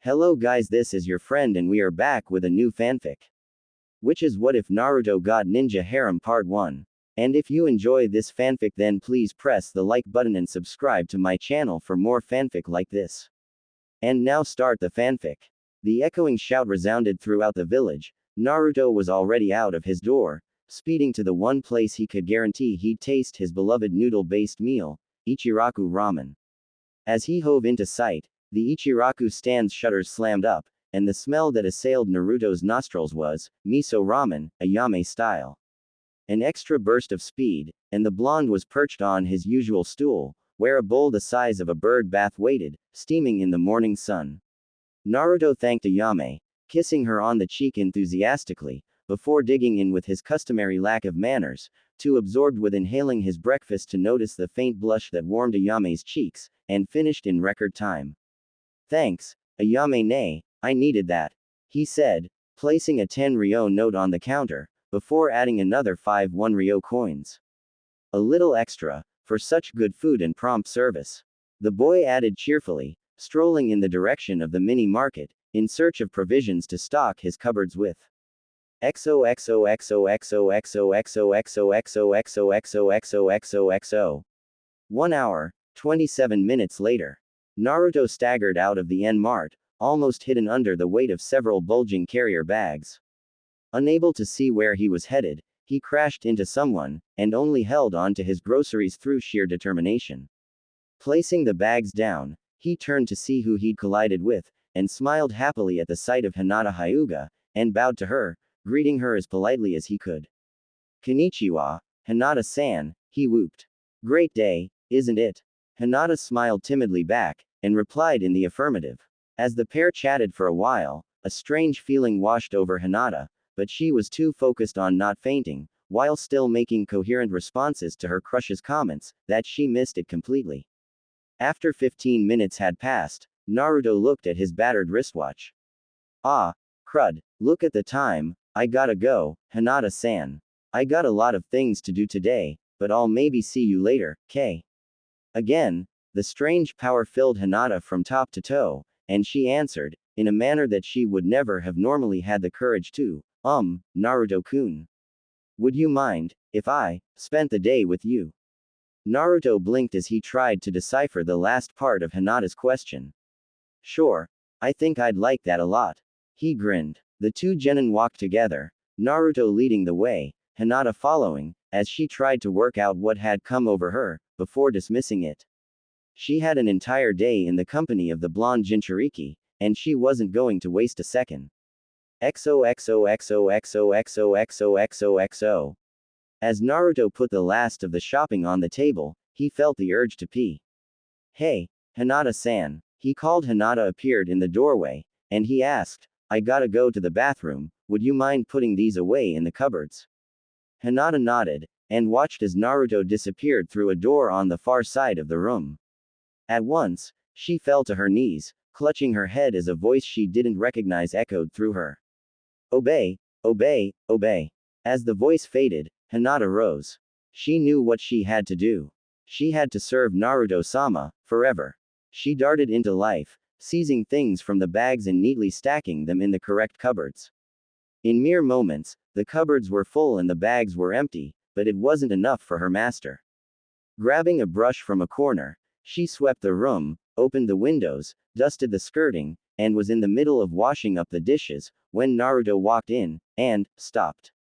Hello guys, this is your friend and we are back with a new fanfic. Which is What If Naruto Got Ninja Harem Part 1. And if you enjoy this fanfic then please press the like button and subscribe to my channel for more fanfic like this. And now start the fanfic. The echoing shout resounded throughout the village. Naruto was already out of his door, speeding to the one place he could guarantee he'd taste his beloved noodle-based meal, Ichiraku ramen. As he hove into sight, the Ichiraku stand's shutters slammed up, and the smell that assailed Naruto's nostrils was miso ramen, Ayame style. An extra burst of speed, and the blonde was perched on his usual stool, where a bowl the size of a bird bath waited, steaming in the morning sun. Naruto thanked Ayame, kissing her on the cheek enthusiastically, before digging in with his customary lack of manners, too absorbed with inhaling his breakfast to notice the faint blush that warmed Ayame's cheeks, and finished in record time. Thanks, Ayame nay, I needed that, he said, placing a 10 ryo note on the counter, before adding another 5 1 ryo coins. A little extra, for such good food and prompt service. The boy added cheerfully, strolling in the direction of the mini market, in search of provisions to stock his cupboards with. XOXOXOXOXOXOXOXOXOXOXOXOXO. 1 hour, 27 minutes later. Naruto staggered out of the N-Mart, almost hidden under the weight of several bulging carrier bags. Unable to see where he was headed, he crashed into someone, and only held on to his groceries through sheer determination. Placing the bags down, he turned to see who he'd collided with, and smiled happily at the sight of Hinata Hyuga, and bowed to her, greeting her as politely as he could. Konnichiwa, Hinata-san, he whooped. Great day, isn't it? Hinata smiled timidly back, and replied in the affirmative. As the pair chatted for a while, a strange feeling washed over Hinata, but she was too focused on not fainting, while still making coherent responses to her crush's comments, that she missed it completely. After 15 minutes had passed, Naruto looked at his battered wristwatch. Ah, crud, look at the time, I gotta go, Hinata-san. I got a lot of things to do today, but I'll maybe see you later, K. Again, the strange power filled Hinata from top to toe, and she answered, in a manner that she would never have normally had the courage to, Naruto-kun. Would you mind, if I, spent the day with you? Naruto blinked as he tried to decipher the last part of Hinata's question. Sure, I think I'd like that a lot. He grinned. The two genin walked together, Naruto leading the way, Hinata following, as she tried to work out what had come over her, before dismissing it. She had an entire day in the company of the blonde Jinchuriki, and she wasn't going to waste a second. XOXOXOXOXOXOXOXO. As Naruto put the last of the shopping on the table, he felt the urge to pee. Hey, Hinata-san, he called. Hinata appeared in the doorway, and he asked, I gotta go to the bathroom, would you mind putting these away in the cupboards? Hinata nodded, and watched as Naruto disappeared through a door on the far side of the room. At once, she fell to her knees, clutching her head as a voice she didn't recognize echoed through her. Obey, obey, obey. As the voice faded, Hinata rose. She knew what she had to do. She had to serve Naruto-sama, forever. She darted into life, seizing things from the bags and neatly stacking them in the correct cupboards. In mere moments, the cupboards were full and the bags were empty, but it wasn't enough for her master. Grabbing a brush from a corner, she swept the room, opened the windows, dusted the skirting, and was in the middle of washing up the dishes, when Naruto walked in, and stopped.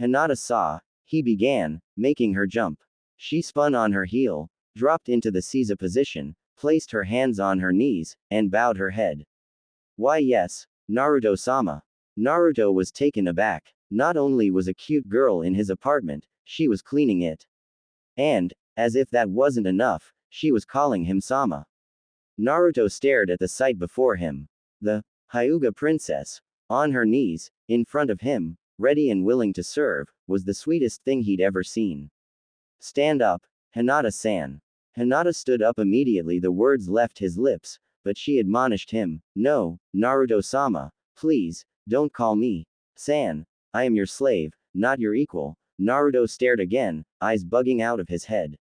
Hinata saw, he began, making her jump. She spun on her heel, dropped into the Seiza position, placed her hands on her knees, and bowed her head. Why yes, Naruto-sama. Naruto was taken aback. Not only was a cute girl in his apartment, she was cleaning it. And, as if that wasn't enough, she was calling him Sama. Naruto stared at the sight before him. The Hyuga princess, on her knees, in front of him, ready and willing to serve, was the sweetest thing he'd ever seen. Stand up, Hinata-san. Hinata stood up immediately. The words left his lips, but she admonished him, no, Naruto-sama, please, don't call me San. I am your slave, not your equal. Naruto stared again, eyes bugging out of his head.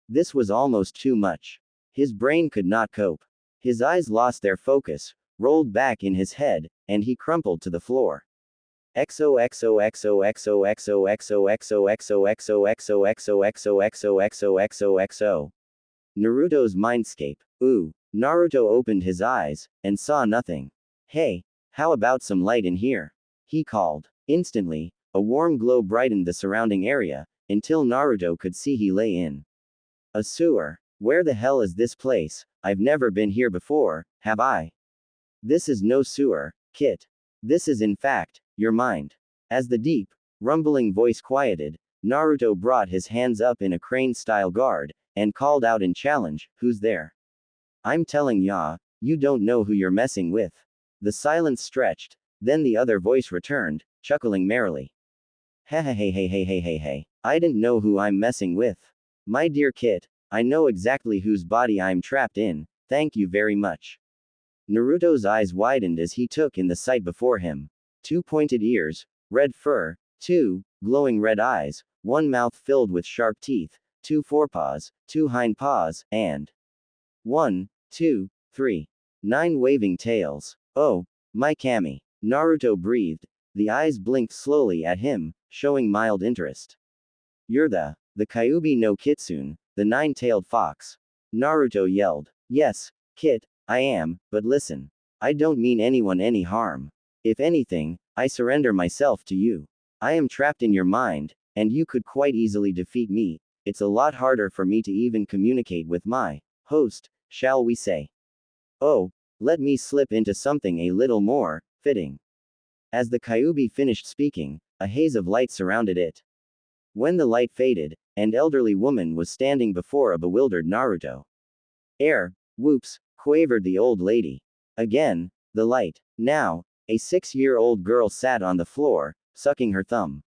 This was almost too much. His brain could not cope. His eyes lost their focus, rolled back in his head, and he crumpled to the floor. XOXOXOXOXOXOXOXOXOXOXOXOXOXOXOXO. Naruto's mindscape. Ooh. Naruto opened his eyes, and saw nothing. Hey, how about some light in here? He called. Instantly, a warm glow brightened the surrounding area, until Naruto could see he lay in a sewer. Where the hell is this place? I've never been here before, have I? This is no sewer, Kit. This is in fact, your mind. As the deep, rumbling voice quieted, Naruto brought his hands up in a crane-style guard, and called out in challenge, who's there? I'm telling ya, you don't know who you're messing with. The silence stretched, then the other voice returned, chuckling merrily. Hey, I didn't know who I'm messing with. My dear Kit, I know exactly whose body I'm trapped in, thank you very much. Naruto's eyes widened as he took in the sight before him. 2 pointed ears, red fur, 2 glowing red eyes, 1 mouth filled with sharp teeth, 2 forepaws, 2 hind paws, and 1, 2, 3, 9 waving tails. Oh, my Kami. Naruto breathed. The eyes blinked slowly at him, showing mild interest. You're the Kyuubi no Kitsune, the 9-tailed fox. Naruto yelled. Yes, Kit, I am, but listen. I don't mean anyone any harm. If anything, I surrender myself to you. I am trapped in your mind, and you could quite easily defeat me. It's a lot harder for me to even communicate with my host, shall we say. Oh, let me slip into something a little more fitting. As the Kyuubi finished speaking, a haze of light surrounded it. When the light faded, an elderly woman was standing before a bewildered Naruto. Whoops, quavered the old lady. Again, the light. Now, a 6-year-old girl sat on the floor, sucking her thumb.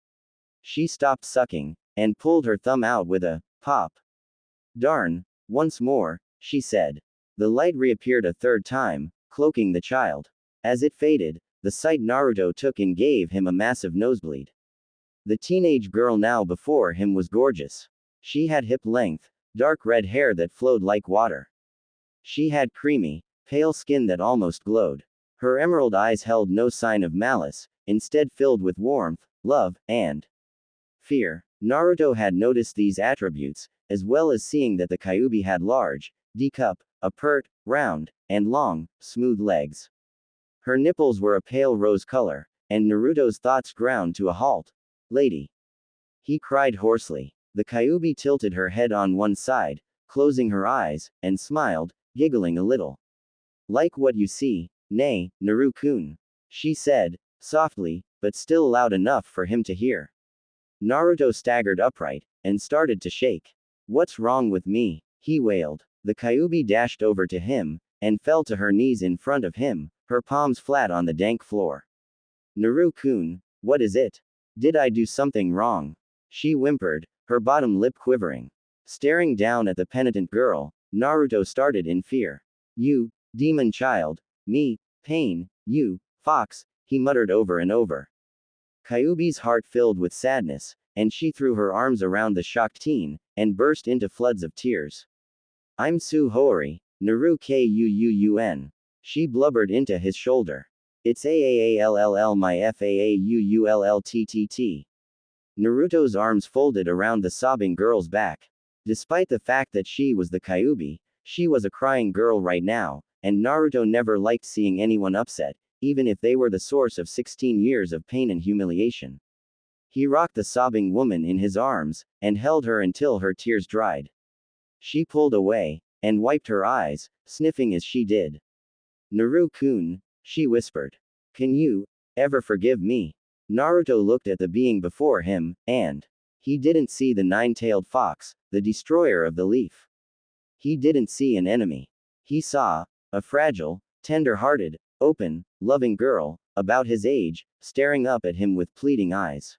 She stopped sucking, and pulled her thumb out with a pop. Darn, once more, she said. The light reappeared a third time, cloaking the child. As it faded, the sight Naruto took in gave him a massive nosebleed. The teenage girl now before him was gorgeous. She had hip-length, dark red hair that flowed like water. She had creamy, pale skin that almost glowed. Her emerald eyes held no sign of malice, instead filled with warmth, love, and fear. Naruto had noticed these attributes, as well as seeing that the Kyuubi had large, D-cup, a pert, round, and long, smooth legs. Her nipples were a pale rose color, and Naruto's thoughts ground to a halt. Lady. He cried hoarsely. The Kyuubi tilted her head on one side, closing her eyes, and smiled, giggling a little. Like what you see, nay, Naru-kun. She said, softly, but still loud enough for him to hear. Naruto staggered upright, and started to shake. What's wrong with me? He wailed. The Kyuubi dashed over to him, and fell to her knees in front of him, her palms flat on the dank floor. Naru-kun, what is it? Did I do something wrong? She whimpered, her bottom lip quivering. Staring down at the penitent girl, Naruto started in fear. You, demon child, me, pain, you, fox, he muttered over and over. Kyuubi's heart filled with sadness, and she threw her arms around the shocked teen, and burst into floods of tears. I'm Su Hoori, Naru Kuun. She blubbered into his shoulder. It's AAALLL my FAAUULLTTT. Naruto's arms folded around the sobbing girl's back. Despite the fact that she was the Kyuubi, she was a crying girl right now, and Naruto never liked seeing anyone upset, even if they were the source of 16 years of pain and humiliation. He rocked the sobbing woman in his arms, and held her until her tears dried. She pulled away, and wiped her eyes, sniffing as she did. Naru-kun, she whispered. Can you ever forgive me? Naruto looked at the being before him, and he didn't see the 9-tailed fox, the destroyer of the leaf. He didn't see an enemy. He saw a fragile, tender-hearted, open, loving girl, about his age, staring up at him with pleading eyes.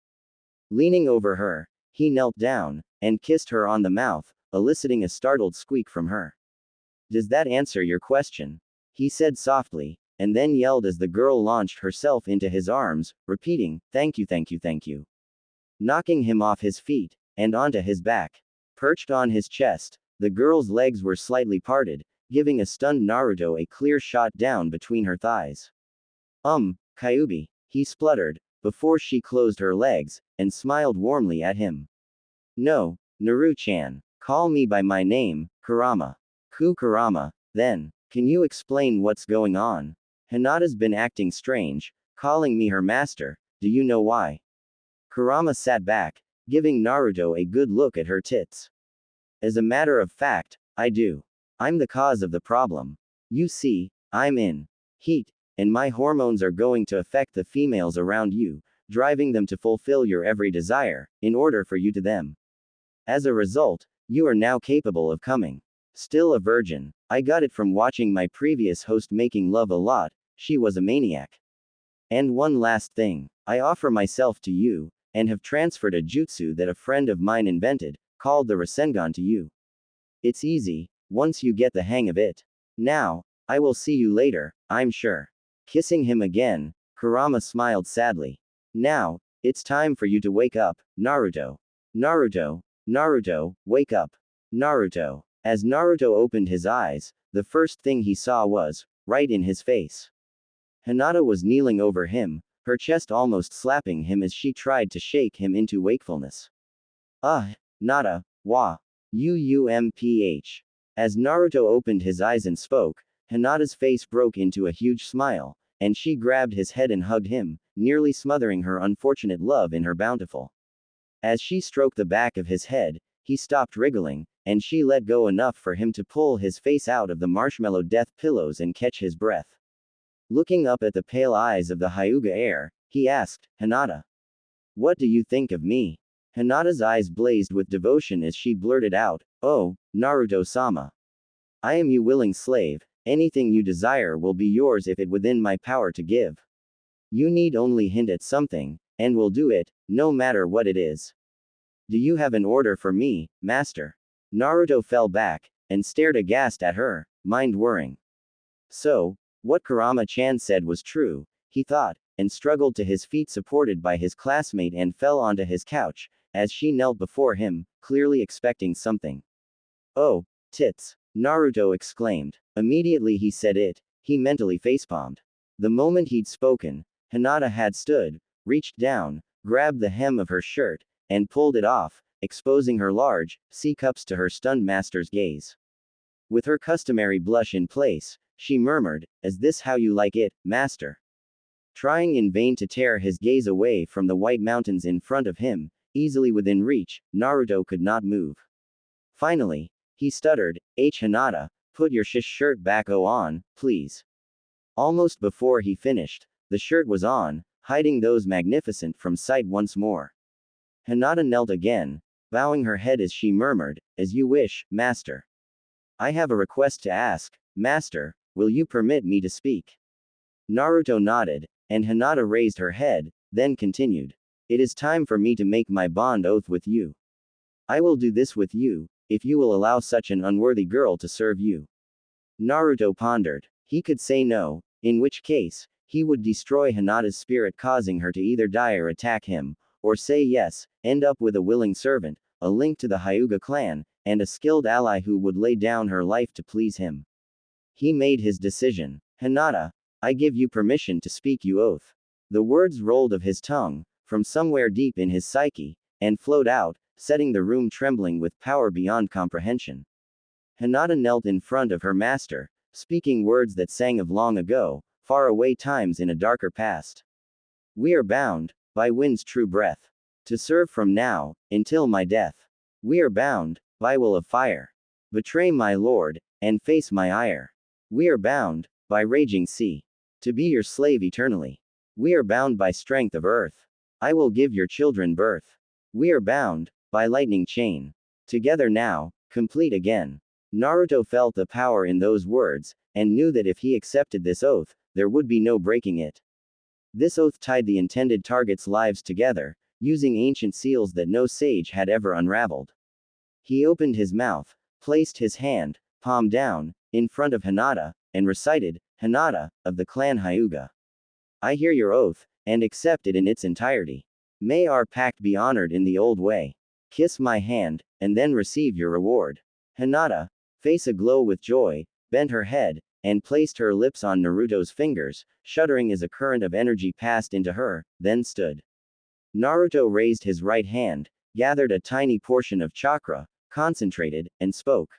Leaning over her, he knelt down, and kissed her on the mouth, eliciting a startled squeak from her. Does that answer your question? He said softly, and then yelled as the girl launched herself into his arms, repeating, thank you, thank you, thank you. Knocking him off his feet, and onto his back. Perched on his chest, the girl's legs were slightly parted, giving a stunned Naruto a clear shot down between her thighs. Kyuubi, he spluttered, before she closed her legs, and smiled warmly at him. No, Naru-chan. Call me by my name, Kurama. Kurama, then. Can you explain what's going on? Hinata's been acting strange, calling me her master, do you know why? Kurama sat back, giving Naruto a good look at her tits. As a matter of fact, I do. I'm the cause of the problem. You see, I'm in heat, and my hormones are going to affect the females around you, driving them to fulfill your every desire, in order for you to them. As a result, you are now capable of coming. Still a virgin. I got it from watching my previous host making love a lot, she was a maniac. And one last thing, I offer myself to you, and have transferred a jutsu that a friend of mine invented, called the Rasengan to you. It's easy, once you get the hang of it. Now, I will see you later, I'm sure. Kissing him again, Kurama smiled sadly. Now, it's time for you to wake up, Naruto. Naruto, wake up. Naruto. As Naruto opened his eyes, the first thing he saw was, right in his face. Hinata was kneeling over him, her chest almost slapping him as she tried to shake him into wakefulness. Nada, wa. Uumph. As Naruto opened his eyes and spoke, Hinata's face broke into a huge smile, and she grabbed his head and hugged him, nearly smothering her unfortunate love in her bountiful. As she stroked the back of his head, he stopped wriggling, and she let go enough for him to pull his face out of the marshmallow death pillows and catch his breath. Looking up at the pale eyes of the Hyuga heir, he asked, Hinata. What do you think of me? Hinata's eyes blazed with devotion as she blurted out, Oh, Naruto-sama. I am your willing slave, anything you desire will be yours if it within my power to give. You need only hint at something, and will do it, no matter what it is. Do you have an order for me, master? Naruto fell back, and stared aghast at her, mind whirring. So, what Kurama-chan said was true, he thought, and struggled to his feet supported by his classmate and fell onto his couch, as she knelt before him, clearly expecting something. Oh, tits! Naruto exclaimed. Immediately he said it, he mentally facepalmed. The moment he'd spoken, Hinata had stood, reached down, grabbed the hem of her shirt, and pulled it off, exposing her large C-cups to her stunned master's gaze. With her customary blush in place, she murmured, Is this how you like it, master? Trying in vain to tear his gaze away from the white mountains in front of him, easily within reach, Naruto could not move. Finally, he stuttered, Hinata, put your shirt back on, please. Almost before he finished, the shirt was on, hiding those magnificent from sight once more. Hinata knelt again, bowing her head as she murmured, As you wish, master. I have a request to ask, master, will you permit me to speak? Naruto nodded, and Hinata raised her head, then continued. It is time for me to make my bond oath with you. I will do this with you, if you will allow such an unworthy girl to serve you. Naruto pondered. He could say no, in which case, he would destroy Hinata's spirit causing her to either die or attack him, or say yes, end up with a willing servant, a link to the Hyuga clan, and a skilled ally who would lay down her life to please him. He made his decision. Hinata, I give you permission to speak your oath. The words rolled of his tongue, from somewhere deep in his psyche, and flowed out, setting the room trembling with power beyond comprehension. Hinata knelt in front of her master, speaking words that sang of long ago, far away times in a darker past. We are bound, by wind's true breath, to serve from now, until my death. We are bound, by will of fire. Betray my lord, and face my ire. We are bound, by raging sea. To be your slave eternally. We are bound by strength of earth. I will give your children birth. We are bound, by lightning chain. Together now, complete again. Naruto felt the power in those words, and knew that if he accepted this oath, there would be no breaking it. This oath tied the intended targets' lives together, using ancient seals that no sage had ever unraveled. He opened his mouth, placed his hand, palm down, in front of Hinata, and recited, Hinata, of the clan Hyuga. I hear your oath, and accept it in its entirety. May our pact be honored in the old way. Kiss my hand, and then receive your reward. Hinata, face aglow with joy, bent her head, and placed her lips on Naruto's fingers, shuddering as a current of energy passed into her, then stood. Naruto raised his right hand, gathered a tiny portion of chakra, concentrated, and spoke.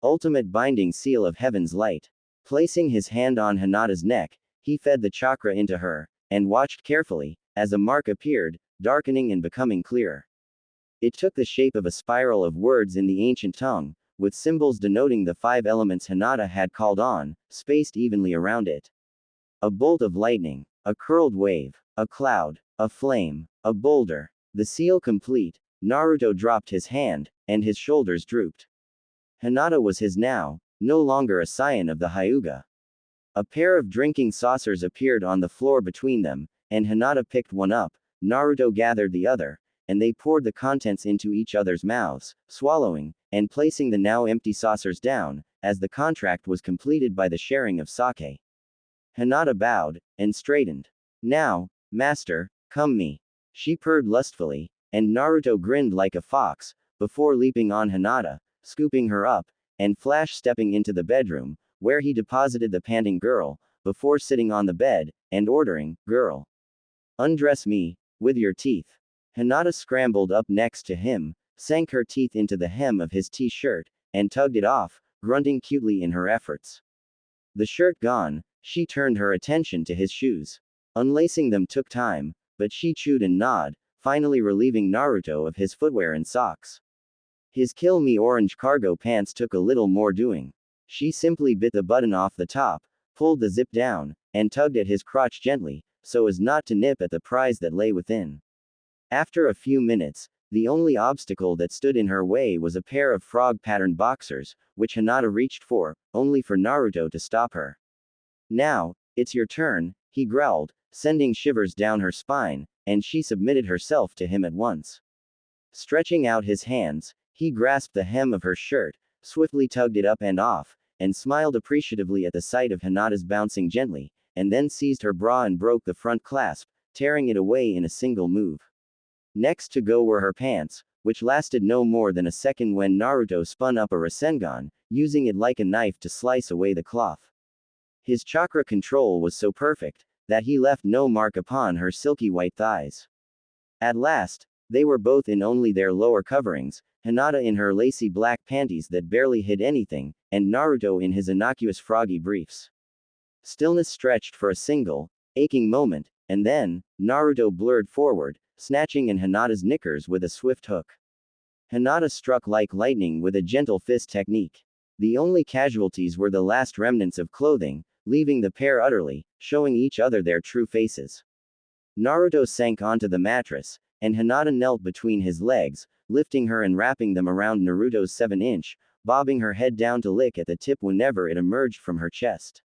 Ultimate binding seal of heaven's light. Placing his hand on Hinata's neck, he fed the chakra into her, and watched carefully, as a mark appeared, darkening and becoming clearer. It took the shape of a spiral of words in the ancient tongue, with symbols denoting the 5 elements Hinata had called on, spaced evenly around it. A bolt of lightning, a curled wave, a cloud, a flame, a boulder. The seal complete, Naruto dropped his hand, and his shoulders drooped. Hinata was his now, no longer a scion of the Hyuga. A pair of drinking saucers appeared on the floor between them, and Hinata picked one up, Naruto gathered the other, and they poured the contents into each other's mouths, swallowing, and placing the now empty saucers down, as the contract was completed by the sharing of sake. Hinata bowed, and straightened. Now, master, come me. She purred lustfully, and Naruto grinned like a fox, before leaping on Hinata, scooping her up, and flash-stepping into the bedroom, where he deposited the panting girl, before sitting on the bed, and ordering, "Girl, undress me, with your teeth." Hinata scrambled up next to him, sank her teeth into the hem of his t-shirt, and tugged it off, grunting cutely in her efforts. The shirt gone, she turned her attention to his shoes. Unlacing them took time, but she chewed and gnawed, finally relieving Naruto of his footwear and socks. His Kill Me orange cargo pants took a little more doing. She simply bit the button off the top, pulled the zip down, and tugged at his crotch gently, so as not to nip at the prize that lay within. After a few minutes, the only obstacle that stood in her way was a pair of frog-patterned boxers, which Hinata reached for, only for Naruto to stop her. "Now, it's your turn," he growled, sending shivers down her spine, and she submitted herself to him at once. Stretching out his hands, he grasped the hem of her shirt, swiftly tugged it up and off, and smiled appreciatively at the sight of Hinata's bouncing gently, and then seized her bra and broke the front clasp, tearing it away in a single move. Next to go were her pants, which lasted no more than a second when Naruto spun up a Rasengan, using it like a knife to slice away the cloth. His chakra control was so perfect, that he left no mark upon her silky white thighs. At last, they were both in only their lower coverings, Hinata in her lacy black panties that barely hid anything, and Naruto in his innocuous froggy briefs. Stillness stretched for a single, aching moment, and then, Naruto blurred forward, snatching in Hinata's knickers with a swift hook. Hinata struck like lightning with a gentle fist technique. The only casualties were the last remnants of clothing, leaving the pair utterly, showing each other their true faces. Naruto sank onto the mattress, and Hinata knelt between his legs, lifting her and wrapping them around Naruto's 7-inch, bobbing her head down to lick at the tip whenever it emerged from her chest.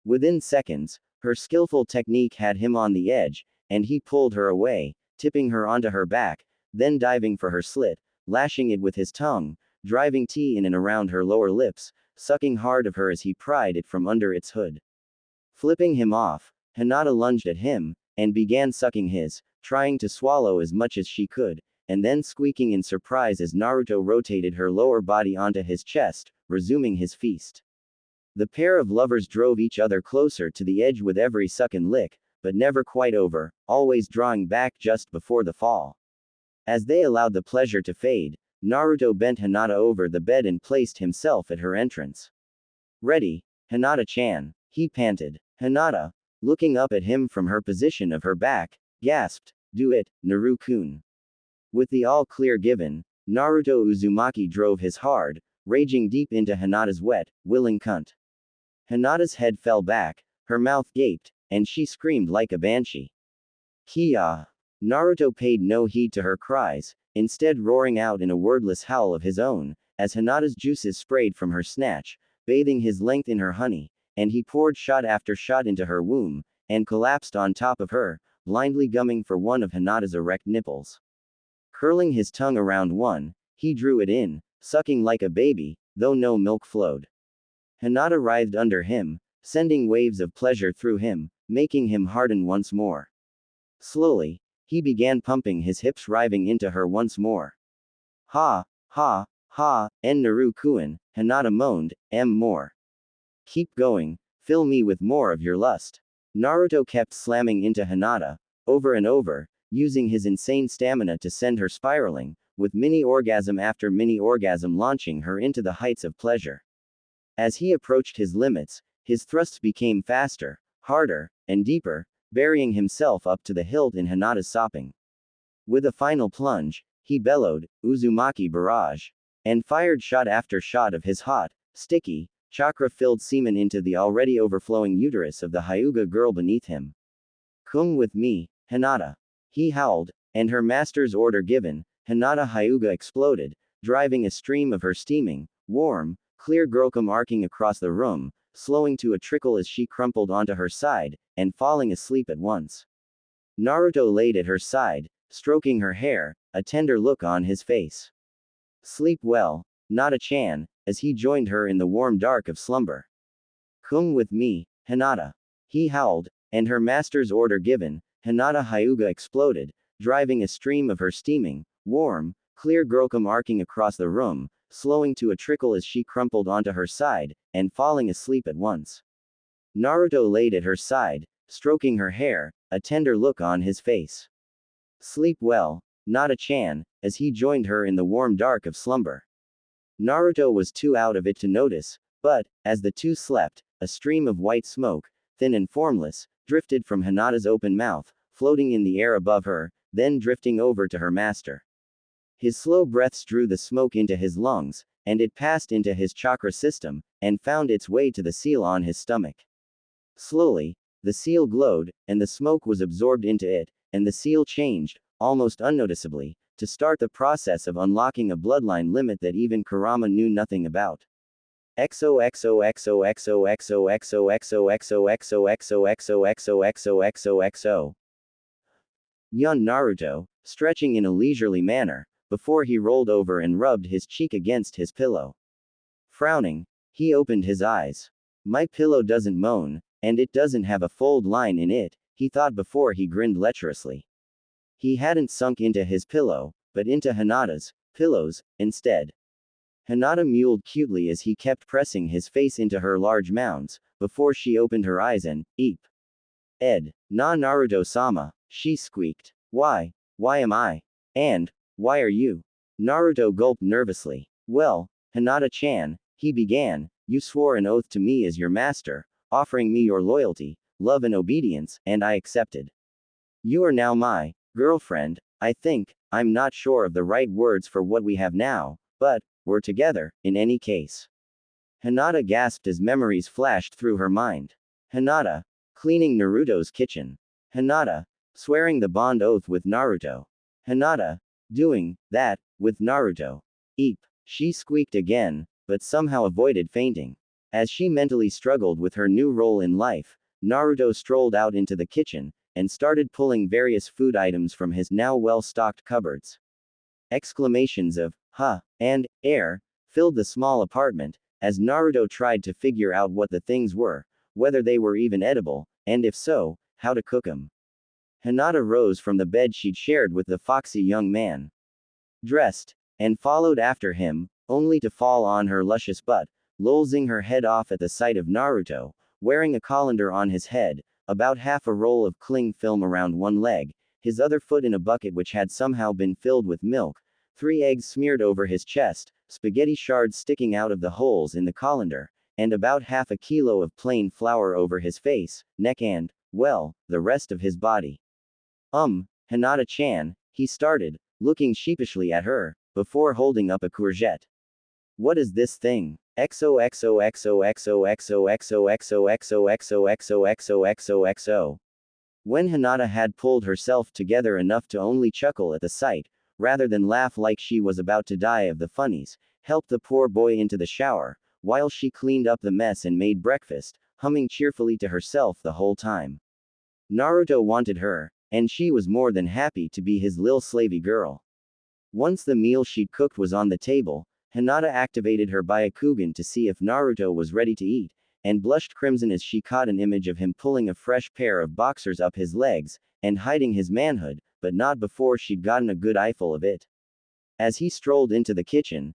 Within seconds, her skillful technique had him on the edge, and he pulled her away, tipping her onto her back, then diving for her slit, lashing it with his tongue, driving tea in and around her lower lips, sucking hard of her as he pried it from under its hood. Flipping him off, Hinata lunged at him, and began sucking his, trying to swallow as much as she could, and then squeaking in surprise as Naruto rotated her lower body onto his chest, resuming his feast. The pair of lovers drove each other closer to the edge with every suck and lick, but never quite over, always drawing back just before the fall. As they allowed the pleasure to fade, Naruto bent Hinata over the bed and placed himself at her entrance. "Ready, Hinata-chan," he panted. Hinata, looking up at him from her position of her back, gasped, "Do it, Naru-kun." With the all-clear given, Naruto Uzumaki drove his hard, raging deep into Hinata's wet, willing cunt. Hinata's head fell back, her mouth gaped, and she screamed like a banshee. "Kia!" Naruto paid no heed to her cries, instead roaring out in a wordless howl of his own, as Hinata's juices sprayed from her snatch, bathing his length in her honey, and he poured shot after shot into her womb, and collapsed on top of her, blindly gumming for one of Hinata's erect nipples. Curling his tongue around one, he drew it in, sucking like a baby, though no milk flowed. Hinata writhed under him, sending waves of pleasure through him, making him harden once more. Slowly, he began pumping his hips, writhing into her once more. "Ha, ha, ha, en Naru-kun," Hinata moaned, more. Keep going, fill me with more of your lust. Naruto kept slamming into Hinata, over and over, using his insane stamina to send her spiraling, with mini orgasm after mini orgasm launching her into the heights of pleasure. As he approached his limits, his thrusts became faster, harder, and deeper, burying himself up to the hilt in Hinata's sopping. With a final plunge, he bellowed, Uzumaki barrage, and fired shot after shot of his hot, sticky, chakra-filled semen into the already overflowing uterus of the Hyuga girl beneath him. Come with me, Hinata. He howled, and her master's order given, Hinata Hyuga exploded, driving a stream of her steaming, warm, clear girlcum arcing across the room, slowing to a trickle as she crumpled onto her side, and falling asleep at once. Naruto laid at her side, stroking her hair, a tender look on his face. Sleep well, Nata-chan, as he joined her in the warm dark of slumber. Come with me, Hinata. He howled, and her master's order given, Hinata Hyuga exploded, driving a stream of her steaming, warm, clear girlcum arcing across the room, slowing to a trickle as she crumpled onto her side, and falling asleep at once. Naruto laid at her side, stroking her hair, a tender look on his face. Sleep well, Nata-chan, as he joined her in the warm dark of slumber. Naruto was too out of it to notice, but, as the two slept, a stream of white smoke, thin and formless, drifted from Hinata's open mouth, floating in the air above her, then drifting over to her master. His slow breaths drew the smoke into his lungs, and it passed into his chakra system, and found its way to the seal on his stomach. Slowly, the seal glowed, and the smoke was absorbed into it, and the seal changed, almost unnoticeably, to start the process of unlocking a bloodline limit that even Kurama knew nothing about. XOXOXOXOXOXOXOXOXOXOXOXOXOXOXOXO. Yawned Naruto, stretching in a leisurely manner, before he rolled over and rubbed his cheek against his pillow. Frowning, he opened his eyes. My pillow doesn't moan, and it doesn't have a fold line in it, he thought before he grinned lecherously. He hadn't sunk into his pillow, but into Hinata's pillows, instead. Hinata mewled cutely as he kept pressing his face into her large mounds, before she opened her eyes and, eep. Na Naruto-sama, she squeaked. Why am I? And, why are you? Naruto gulped nervously. Well, Hinata-chan, he began, you swore an oath to me as your master, offering me your loyalty, love and obedience, and I accepted. You are now my girlfriend, I think, I'm not sure of the right words for what we have now, but, we're together, in any case. Hinata gasped as memories flashed through her mind. Hinata, cleaning Naruto's kitchen. Hinata, swearing the bond oath with Naruto. Hinata, doing that with Naruto. Eep. She squeaked again, but somehow avoided fainting. As she mentally struggled with her new role in life, Naruto strolled out into the kitchen, and started pulling various food items from his now well-stocked cupboards. Exclamations of, huh, and, air, filled the small apartment, as Naruto tried to figure out what the things were, whether they were even edible, and if so, how to cook them. Hinata rose from the bed she'd shared with the foxy young man. Dressed, and followed after him, only to fall on her luscious butt, lolzing her head off at the sight of Naruto, wearing a colander on his head, about half a roll of cling film around one leg, his other foot in a bucket which had somehow been filled with milk, 3 eggs smeared over his chest, spaghetti shards sticking out of the holes in the colander, and about half a kilo of plain flour over his face, neck and, well, the rest of his body. Hinata-chan, he started, looking sheepishly at her, before holding up a courgette. What is this thing? XOXOXOXOXOXOXOXOXOXOXOXOXO. When Hinata had pulled herself together enough to only chuckle at the sight, rather than laugh like she was about to die of the funnies, helped the poor boy into the shower, while she cleaned up the mess and made breakfast, humming cheerfully to herself the whole time. Naruto wanted her, and she was more than happy to be his lil slavey girl. Once the meal she'd cooked was on the table, Hinata activated her Byakugan to see if Naruto was ready to eat, and blushed crimson as she caught an image of him pulling a fresh pair of boxers up his legs, and hiding his manhood, but not before she'd gotten a good eyeful of it. As he strolled into the kitchen,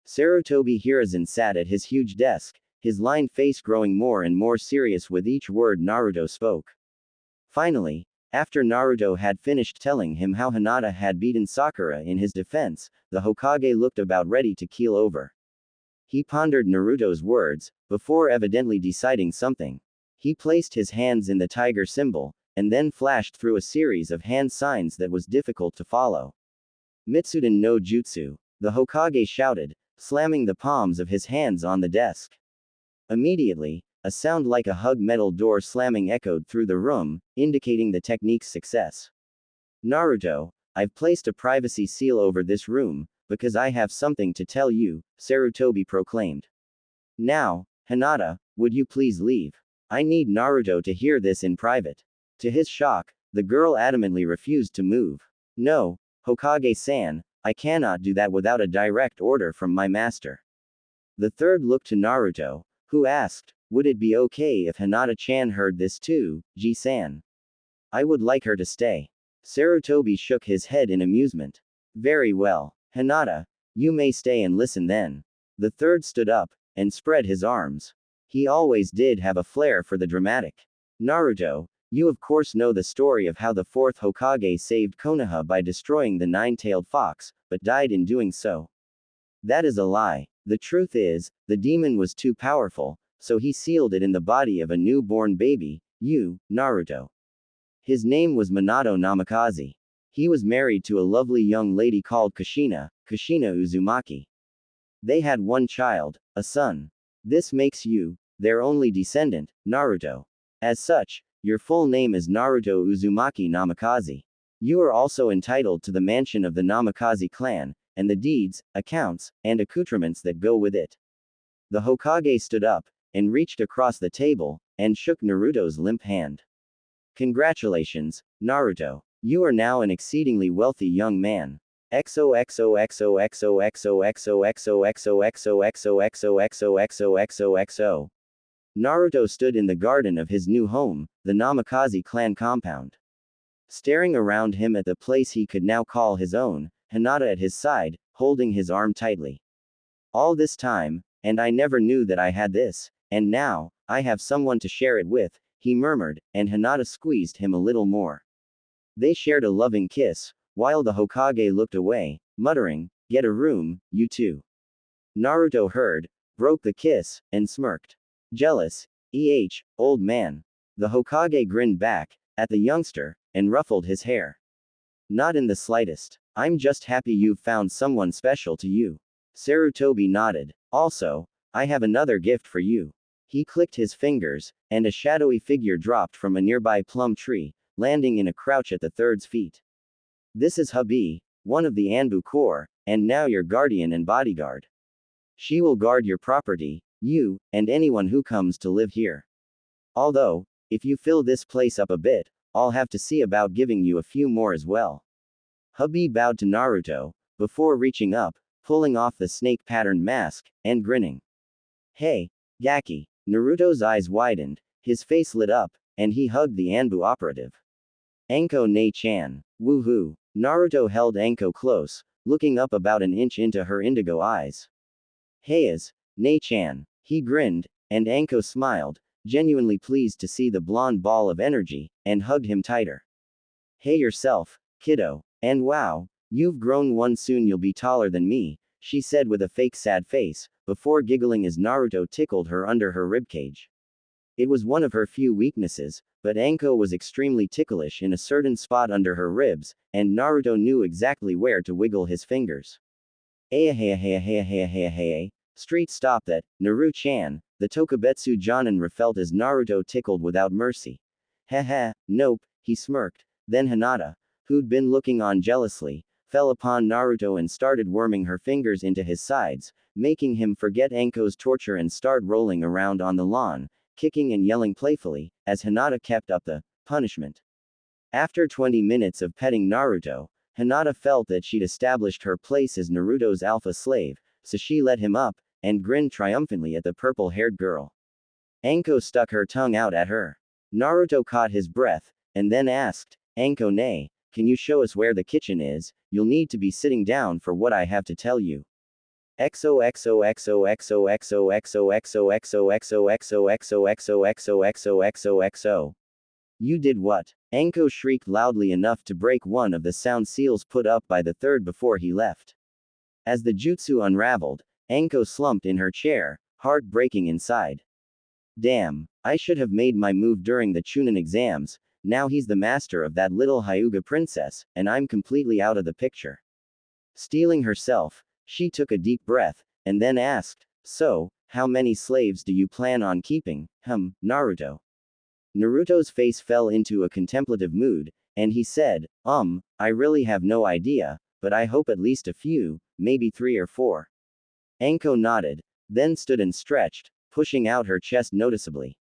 Sarutobi Hiruzen sat at his huge desk, his lined face growing more and more serious with each word Naruto spoke. Finally, after Naruto had finished telling him how Hinata had beaten Sakura in his defense, the Hokage looked about ready to keel over. He pondered Naruto's words, before evidently deciding something. He placed his hands in the tiger symbol, and then flashed through a series of hand signs that was difficult to follow. Mitsuden no Jutsu, the Hokage shouted, slamming the palms of his hands on the desk. Immediately, a sound like a hug metal door slamming echoed through the room, indicating the technique's success. Naruto, I've placed a privacy seal over this room, because I have something to tell you, Sarutobi proclaimed. Now, Hinata, would you please leave? I need Naruto to hear this in private. To his shock, the girl adamantly refused to move. No, Hokage-san, I cannot do that without a direct order from my master. The third looked to Naruto, who asked, would it be okay if Hinata-chan heard this too, Ji-san? I would like her to stay. Sarutobi shook his head in amusement. Very well, Hinata, you may stay and listen then. The third stood up, and spread his arms. He always did have a flair for the dramatic. Naruto, you of course know the story of how the fourth Hokage saved Konoha by destroying the nine-tailed fox, but died in doing so. That is a lie. The truth is, the demon was too powerful, so he sealed it in the body of a newborn baby, you, Naruto. His name was Minato Namikaze. He was married to a lovely young lady called Kushina Uzumaki. They had one child, a son. This makes you their only descendant, Naruto. As such, your full name is Naruto Uzumaki Namikaze. You are also entitled to the mansion of the Namikaze clan, and the deeds, accounts, and accoutrements that go with it. The Hokage stood up, and reached across the table, and shook Naruto's limp hand. Congratulations, Naruto. You are now an exceedingly wealthy young man. XOXOXOXOXOXOXOXOXOXOXOXOXOXOXOXO. Naruto stood in the garden of his new home, the Namikaze clan compound. Staring around him at the place he could now call his own, Hinata at his side, holding his arm tightly. All this time, and I never knew that I had this, and now, I have someone to share it with, he murmured, and Hinata squeezed him a little more. They shared a loving kiss, while the Hokage looked away, muttering, get a room, you two. Naruto heard, broke the kiss, and smirked. Jealous, old man. The Hokage grinned back, at the youngster, and ruffled his hair. Not in the slightest. I'm just happy you've found someone special to you. Sarutobi nodded. Also, I have another gift for you. He clicked his fingers, and a shadowy figure dropped from a nearby plum tree, landing in a crouch at the third's feet. This is Hubby, one of the Anbu Corps, and now your guardian and bodyguard. She will guard your property, you, and anyone who comes to live here. Although, if you fill this place up a bit, I'll have to see about giving you a few more as well. Hubby bowed to Naruto, before reaching up, pulling off the snake-patterned mask, and grinning. Hey, Gaki. Naruto's eyes widened, his face lit up, and he hugged the Anbu operative. Anko Ne-chan. Woohoo. Naruto held Anko close, looking up about an inch into her indigo eyes. Heias, Ne-chan. He grinned, and Anko smiled, genuinely pleased to see the blonde ball of energy, and hugged him tighter. Hey yourself, kiddo. And wow, you've grown one, soon you'll be taller than me, she said with a fake sad face, before giggling as Naruto tickled her under her ribcage. It was one of her few weaknesses, but Anko was extremely ticklish in a certain spot under her ribs, and Naruto knew exactly where to wiggle his fingers. Street stop that, Naru-chan, the Tokubetsu Jonin felt as Naruto tickled without mercy. Haha, nope, he smirked. Then Hinata, who'd been looking on jealously, fell upon Naruto and started worming her fingers into his sides, making him forget Anko's torture and start rolling around on the lawn, kicking and yelling playfully, as Hinata kept up the punishment. After 20 minutes of petting Naruto, Hinata felt that she'd established her place as Naruto's alpha slave, so she let him up, and grinned triumphantly at the purple-haired girl. Anko stuck her tongue out at her. Naruto caught his breath, and then asked, Anko-ne, can you show us where the kitchen is? You'll need to be sitting down for what I have to tell you. XOXOXOXOXOXOXOXOXOXOXOXOXOXOXOXOXO. You did what? Anko shrieked loudly enough to break one of the sound seals put up by the third before he left. As the jutsu unraveled, Anko slumped in her chair, heart breaking inside. Damn, I should have made my move during the Chunin exams. Now he's the master of that little Hyuga princess, and I'm completely out of the picture. Steeling herself, she took a deep breath, and then asked, "So, how many slaves do you plan on keeping, Naruto?" Naruto's face fell into a contemplative mood, and he said, I really have no idea, but I hope at least a few, maybe 3 or 4. Anko nodded, then stood and stretched, pushing out her chest noticeably.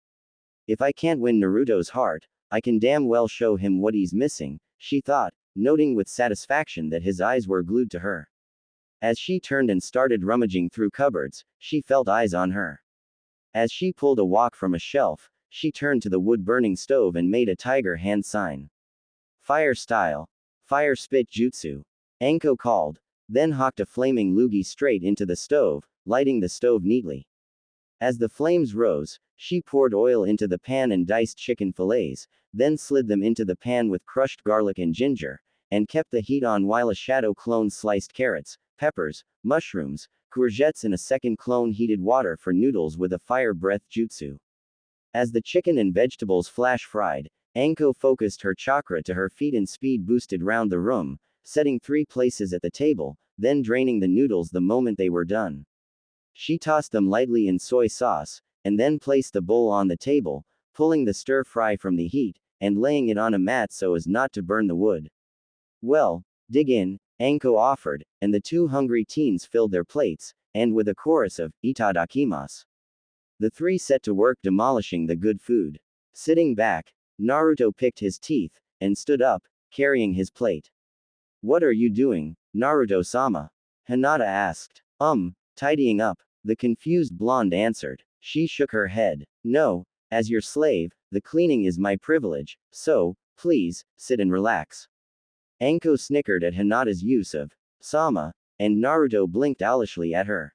If I can't win Naruto's heart, I can damn well show him what he's missing, she thought, noting with satisfaction that his eyes were glued to her. As she turned and started rummaging through cupboards, she felt eyes on her. As she pulled a wok from a shelf, she turned to the wood-burning stove and made a tiger hand sign. Fire style. Fire spit jutsu. Anko called, then hawked a flaming loogie straight into the stove, lighting the stove neatly. As the flames rose, she poured oil into the pan and diced chicken fillets, then slid them into the pan with crushed garlic and ginger, and kept the heat on while a shadow clone sliced carrots, peppers, mushrooms, courgettes in a second clone heated water for noodles with a fire breath jutsu. As the chicken and vegetables flash fried, Anko focused her chakra to her feet and speed boosted round the room, setting 3 places at the table, then draining the noodles the moment they were done. She tossed them lightly in soy sauce, and then placed the bowl on the table, pulling the stir fry from the heat, and laying it on a mat so as not to burn the wood. Well, dig in, Anko offered, and the 2 hungry teens filled their plates, and with a chorus of "Itadakimasu," the 3 set to work demolishing the good food. Sitting back, Naruto picked his teeth, and stood up, carrying his plate. What are you doing, Naruto-sama? Hinata asked. Tidying up, the confused blonde answered. She shook her head. No, as your slave, the cleaning is my privilege, so, please, sit and relax. Anko snickered at Hinata's use of sama, and Naruto blinked owlishly at her.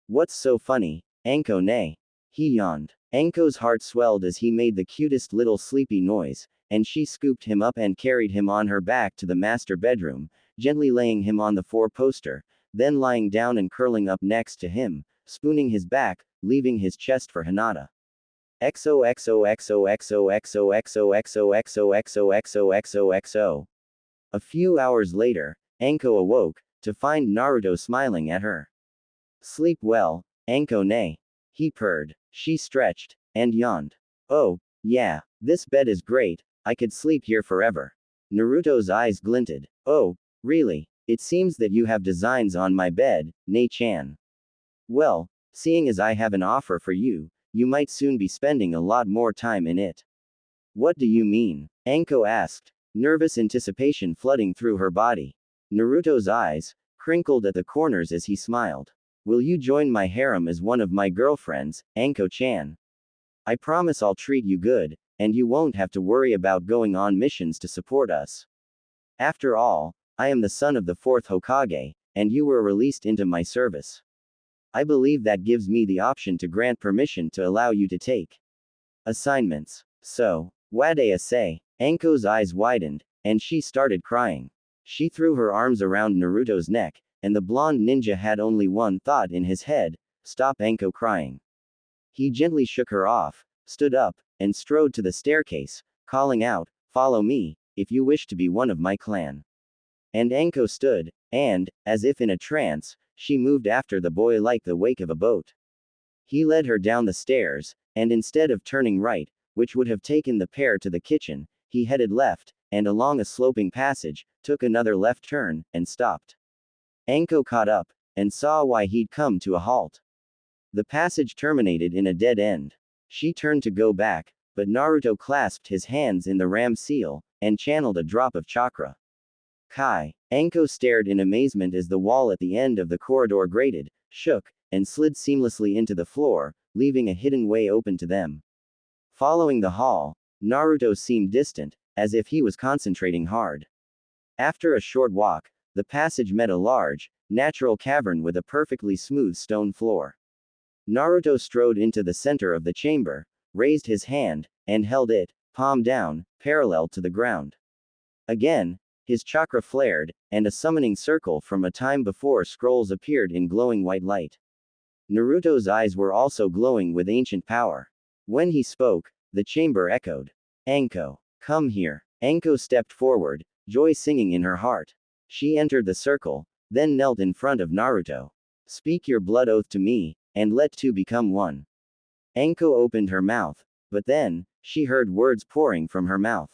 What's so funny, Anko ne? He yawned. Anko's heart swelled as he made the cutest little sleepy noise, and she scooped him up and carried him on her back to the master bedroom, gently laying him on the 4-poster, then lying down and curling up next to him, spooning his back, leaving his chest for Hinata. XOXOXOXOXOXOXOXOXOXOXOXO. A few hours later, Anko awoke, to find Naruto smiling at her. Sleep well, Anko ne? He purred. She stretched, and yawned. Oh, yeah, this bed is great, I could sleep here forever. Naruto's eyes glinted. Oh, really? It seems that you have designs on my bed, Ne-chan. Well, seeing as I have an offer for you, you might soon be spending a lot more time in it. What do you mean? Anko asked, nervous anticipation flooding through her body. Naruto's eyes crinkled at the corners as he smiled. Will you join my harem as one of my girlfriends, Anko-chan? I promise I'll treat you good, and you won't have to worry about going on missions to support us. After all, I am the son of the 4th Hokage, and you were released into my service. I believe that gives me the option to grant permission to allow you to take assignments. So, Wadea say, Anko's eyes widened, and she started crying. She threw her arms around Naruto's neck, and the blonde ninja had only one thought in his head: stop Anko crying. He gently shook her off, stood up, and strode to the staircase, calling out, follow me, if you wish to be one of my clan. And Anko stood, and, as if in a trance, she moved after the boy like the wake of a boat. He led her down the stairs, and instead of turning right, which would have taken the pair to the kitchen, he headed left, and along a sloping passage, took another left turn, and stopped. Anko caught up, and saw why he'd come to a halt. The passage terminated in a dead end. She turned to go back, but Naruto clasped his hands in the ram seal, and channeled a drop of chakra. Kai. Anko stared in amazement as the wall at the end of the corridor grated, shook, and slid seamlessly into the floor, leaving a hidden way open to them. Following the hall, Naruto seemed distant, as if he was concentrating hard. After a short walk, the passage met a large, natural cavern with a perfectly smooth stone floor. Naruto strode into the center of the chamber, raised his hand, and held it, palm down, parallel to the ground. Again, his chakra flared, and a summoning circle from a time before scrolls appeared in glowing white light. Naruto's eyes were also glowing with ancient power. When he spoke, the chamber echoed. Anko, come here. Anko stepped forward, joy singing in her heart. She entered the circle, then knelt in front of Naruto. Speak your blood oath to me, and let two become one. Anko opened her mouth, but then, she heard words pouring from her mouth.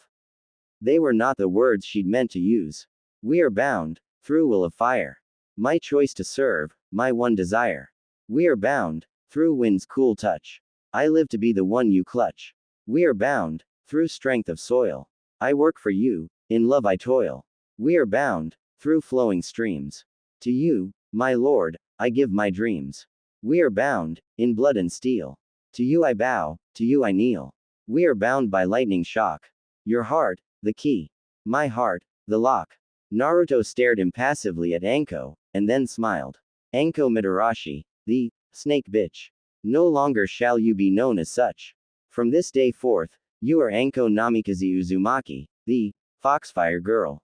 They were not the words she'd meant to use. We are bound, through will of fire. My choice to serve, my one desire. We are bound, through wind's cool touch. I live to be the one you clutch. We are bound, through strength of soil. I work for you, in love I toil. We are bound, through flowing streams. To you, my lord, I give my dreams. We are bound, in blood and steel. To you I bow, to you I kneel. We are bound by lightning shock. Your heart, the key. My heart, the lock. Naruto stared impassively at Anko, and then smiled. Anko Mitarashi, the snake bitch. No longer shall you be known as such. From this day forth, you are Anko Namikaze Uzumaki, the foxfire girl.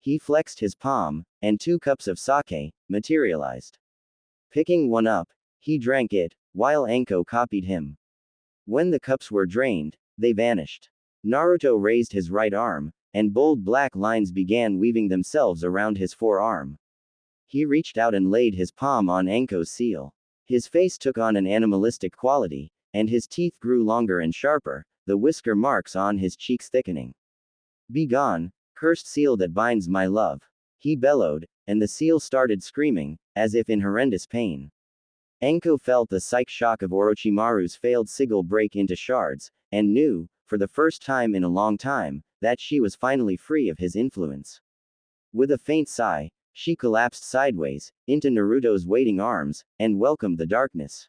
He flexed his palm, and 2 cups of sake materialized. Picking one up, he drank it, while Anko copied him. When the cups were drained, they vanished. Naruto raised his right arm, and bold black lines began weaving themselves around his forearm. He reached out and laid his palm on Anko's seal. His face took on an animalistic quality, and his teeth grew longer and sharper, the whisker marks on his cheeks thickening. Be gone, cursed seal that binds my love. He bellowed, and the seal started screaming, as if in horrendous pain. Anko felt the psych shock of Orochimaru's failed sigil break into shards, and knew, for the first time in a long time, that she was finally free of his influence. With a faint sigh, she collapsed sideways, into Naruto's waiting arms, and welcomed the darkness.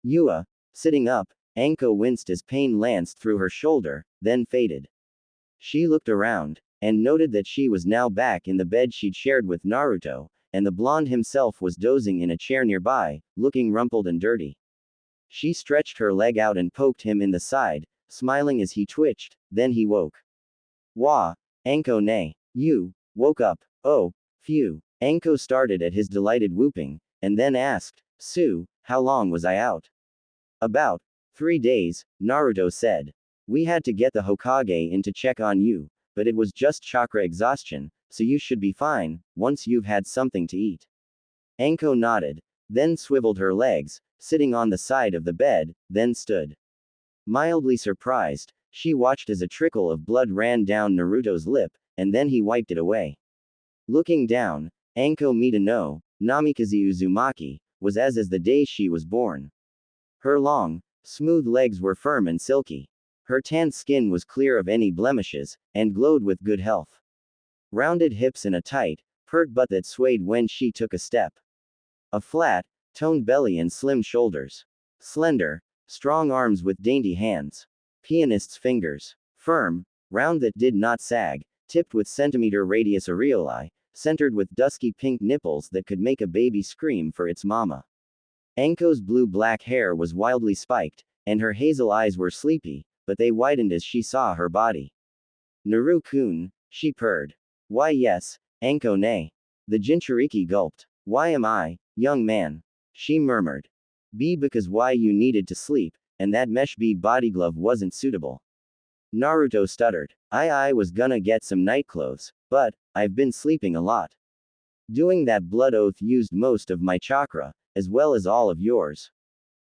Yua, sitting up, Anko winced as pain lanced through her shoulder, then faded. She looked around, and noted that she was now back in the bed she'd shared with Naruto, and the blonde himself was dozing in a chair nearby, looking rumpled and dirty. She stretched her leg out and poked him in the side, smiling as he twitched, then he woke. Wah, Anko nay. You woke up. Oh, phew. Anko started at his delighted whooping, and then asked, Sue, how long was I out? About 3 days, Naruto said. We had to get the Hokage in to check on you, but it was just chakra exhaustion, so you should be fine, once you've had something to eat. Anko nodded, then swiveled her legs, sitting on the side of the bed, then stood. Mildly surprised, she watched as a trickle of blood ran down Naruto's lip, and then he wiped it away. Looking down, Anko Mita no Namikaze Uzumaki was as the day she was born. Her long, smooth legs were firm and silky. Her tanned skin was clear of any blemishes, and glowed with good health. Rounded hips and a tight, pert butt that swayed when she took a step. A flat, toned belly and slim shoulders. Slender, strong arms with dainty hands. Pianist's fingers. Firm, round that did not sag, tipped with centimeter radius areolae, centered with dusky pink nipples that could make a baby scream for its mama. Anko's blue-black hair was wildly spiked, and her hazel eyes were sleepy, but they widened as she saw her body. Naru-kun, she purred. Why yes, Anko nay. The Jinchuriki gulped. Why am I, young man? She murmured. Be because why you needed to sleep, and that mesh bead body glove wasn't suitable. Naruto stuttered. I was gonna get some night clothes, but I've been sleeping a lot. Doing that blood oath used most of my chakra, as well as all of yours.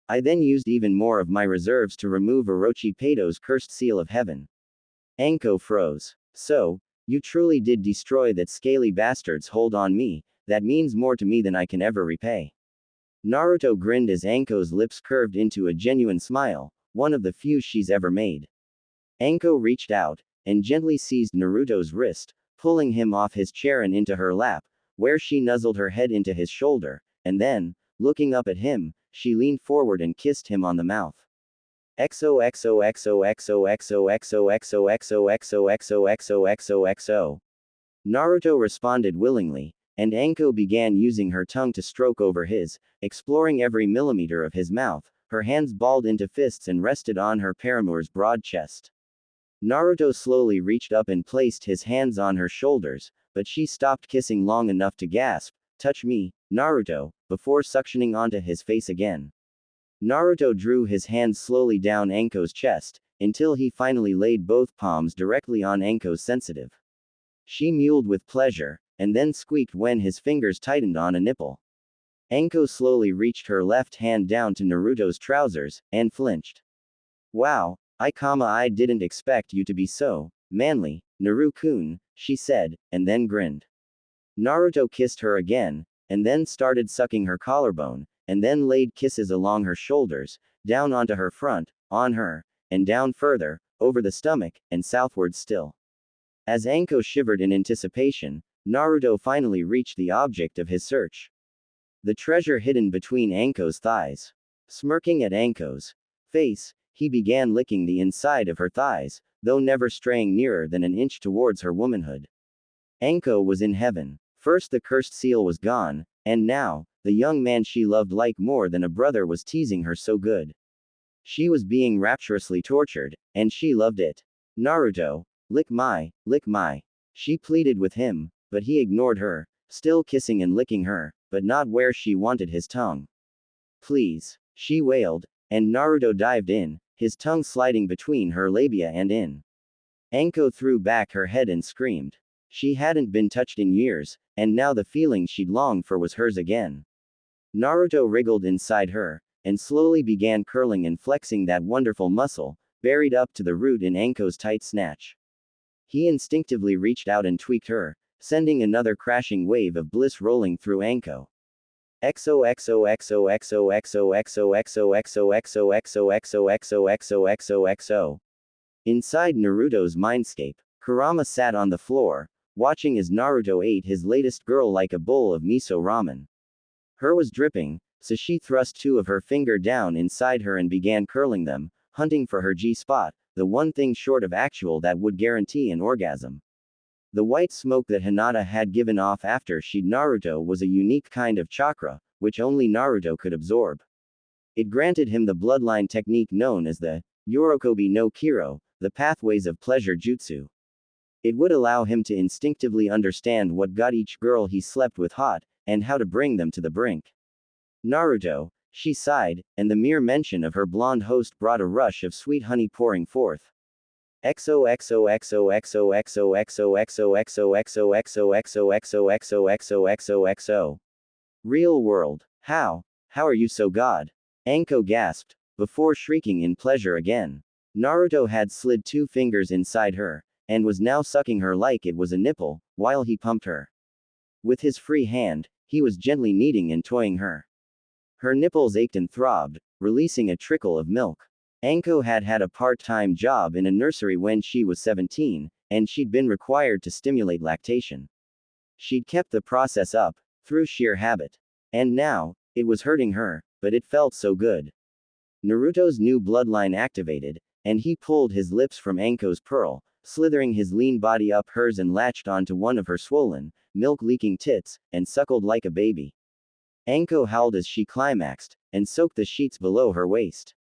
I then used even more of my reserves to remove Orochimaru's cursed seal of heaven. Anko froze. So, you truly did destroy that scaly bastard's hold on me, that means more to me than I can ever repay. Naruto grinned as Anko's lips curved into a genuine smile, one of the few she's ever made. Anko reached out, and gently seized Naruto's wrist, pulling him off his chair and into her lap, where she nuzzled her head into his shoulder, and then, looking up at him, she leaned forward and kissed him on the mouth. XOXOXOXOXOXOXOXOXOXOXOXOXO. Naruto responded willingly, and Anko began using her tongue to stroke over his, exploring every millimeter of his mouth. Her hands balled into fists and rested on her paramour's broad chest. Naruto slowly reached up and placed his hands on her shoulders, but she stopped kissing long enough to gasp, "Touch me, Naruto," before suctioning onto his face again. Naruto drew his hands slowly down Anko's chest, until he finally laid both palms directly on Anko's sensitive. She mewed with pleasure, and then squeaked when his fingers tightened on a nipple. Anko slowly reached her left hand down to Naruto's trousers, and flinched. "Wow, I didn't expect you to be so manly, Naru-kun," she said, and then grinned. Naruto kissed her again, and then started sucking her collarbone, and then laid kisses along her shoulders, down onto her front, on her, and down further, over the stomach, and southward still. As Anko shivered in anticipation, Naruto finally reached the object of his search. The treasure hidden between Anko's thighs. Smirking at Anko's face, he began licking the inside of her thighs, though never straying nearer than an inch towards her womanhood. Anko was in heaven. First the cursed seal was gone, and now, the young man she loved like more than a brother was teasing her so good. She was being rapturously tortured, and she loved it. "Naruto, lick my," she pleaded with him, but he ignored her, still kissing and licking her, but not where she wanted his tongue. "Please," she wailed, and Naruto dived in, his tongue sliding between her labia and in. Anko threw back her head and screamed. She hadn't been touched in years, and now the feeling she'd longed for was hers again. Naruto wriggled inside her, and slowly began curling and flexing that wonderful muscle, buried up to the root in Anko's tight snatch. He instinctively reached out and tweaked her, sending another crashing wave of bliss rolling through Anko. XOXOXOXOXOXOXOXOXOXOXOXOXOXOXO. Inside Naruto's mindscape, Kurama sat on the floor, watching as Naruto ate his latest girl like a bowl of miso ramen. Her was dripping, so she thrust two of her finger down inside her and began curling them, hunting for her G-spot, the one thing short of actual that would guarantee an orgasm. The white smoke that Hinata had given off after she'd Naruto was a unique kind of chakra, which only Naruto could absorb. It granted him the bloodline technique known as the Yorokobi no Kiro, the pathways of pleasure jutsu. It would allow him to instinctively understand what got each girl he slept with hot, and how to bring them to the brink. "Naruto," she sighed, and the mere mention of her blonde host brought a rush of sweet honey pouring forth. XOXOXOXOXOXOXOXOXOXOXOXOXOXOXO. Real world. How are you so god? Anko gasped, before shrieking in pleasure again. Naruto had slid two fingers inside her, and was now sucking her like it was a nipple, while he pumped her. With his free hand, he was gently kneading and toying her. Her nipples ached and throbbed, releasing a trickle of milk. Anko had had a part-time job in a nursery when she was 17, and she'd been required to stimulate lactation. She'd kept the process up, through sheer habit. And now, it was hurting her, but it felt so good. Naruto's new bloodline activated, and he pulled his lips from Anko's pearl, slithering his lean body up hers and latched onto one of her swollen, milk-leaking tits, and suckled like a baby. Anko howled as she climaxed, and soaked the sheets below her waist.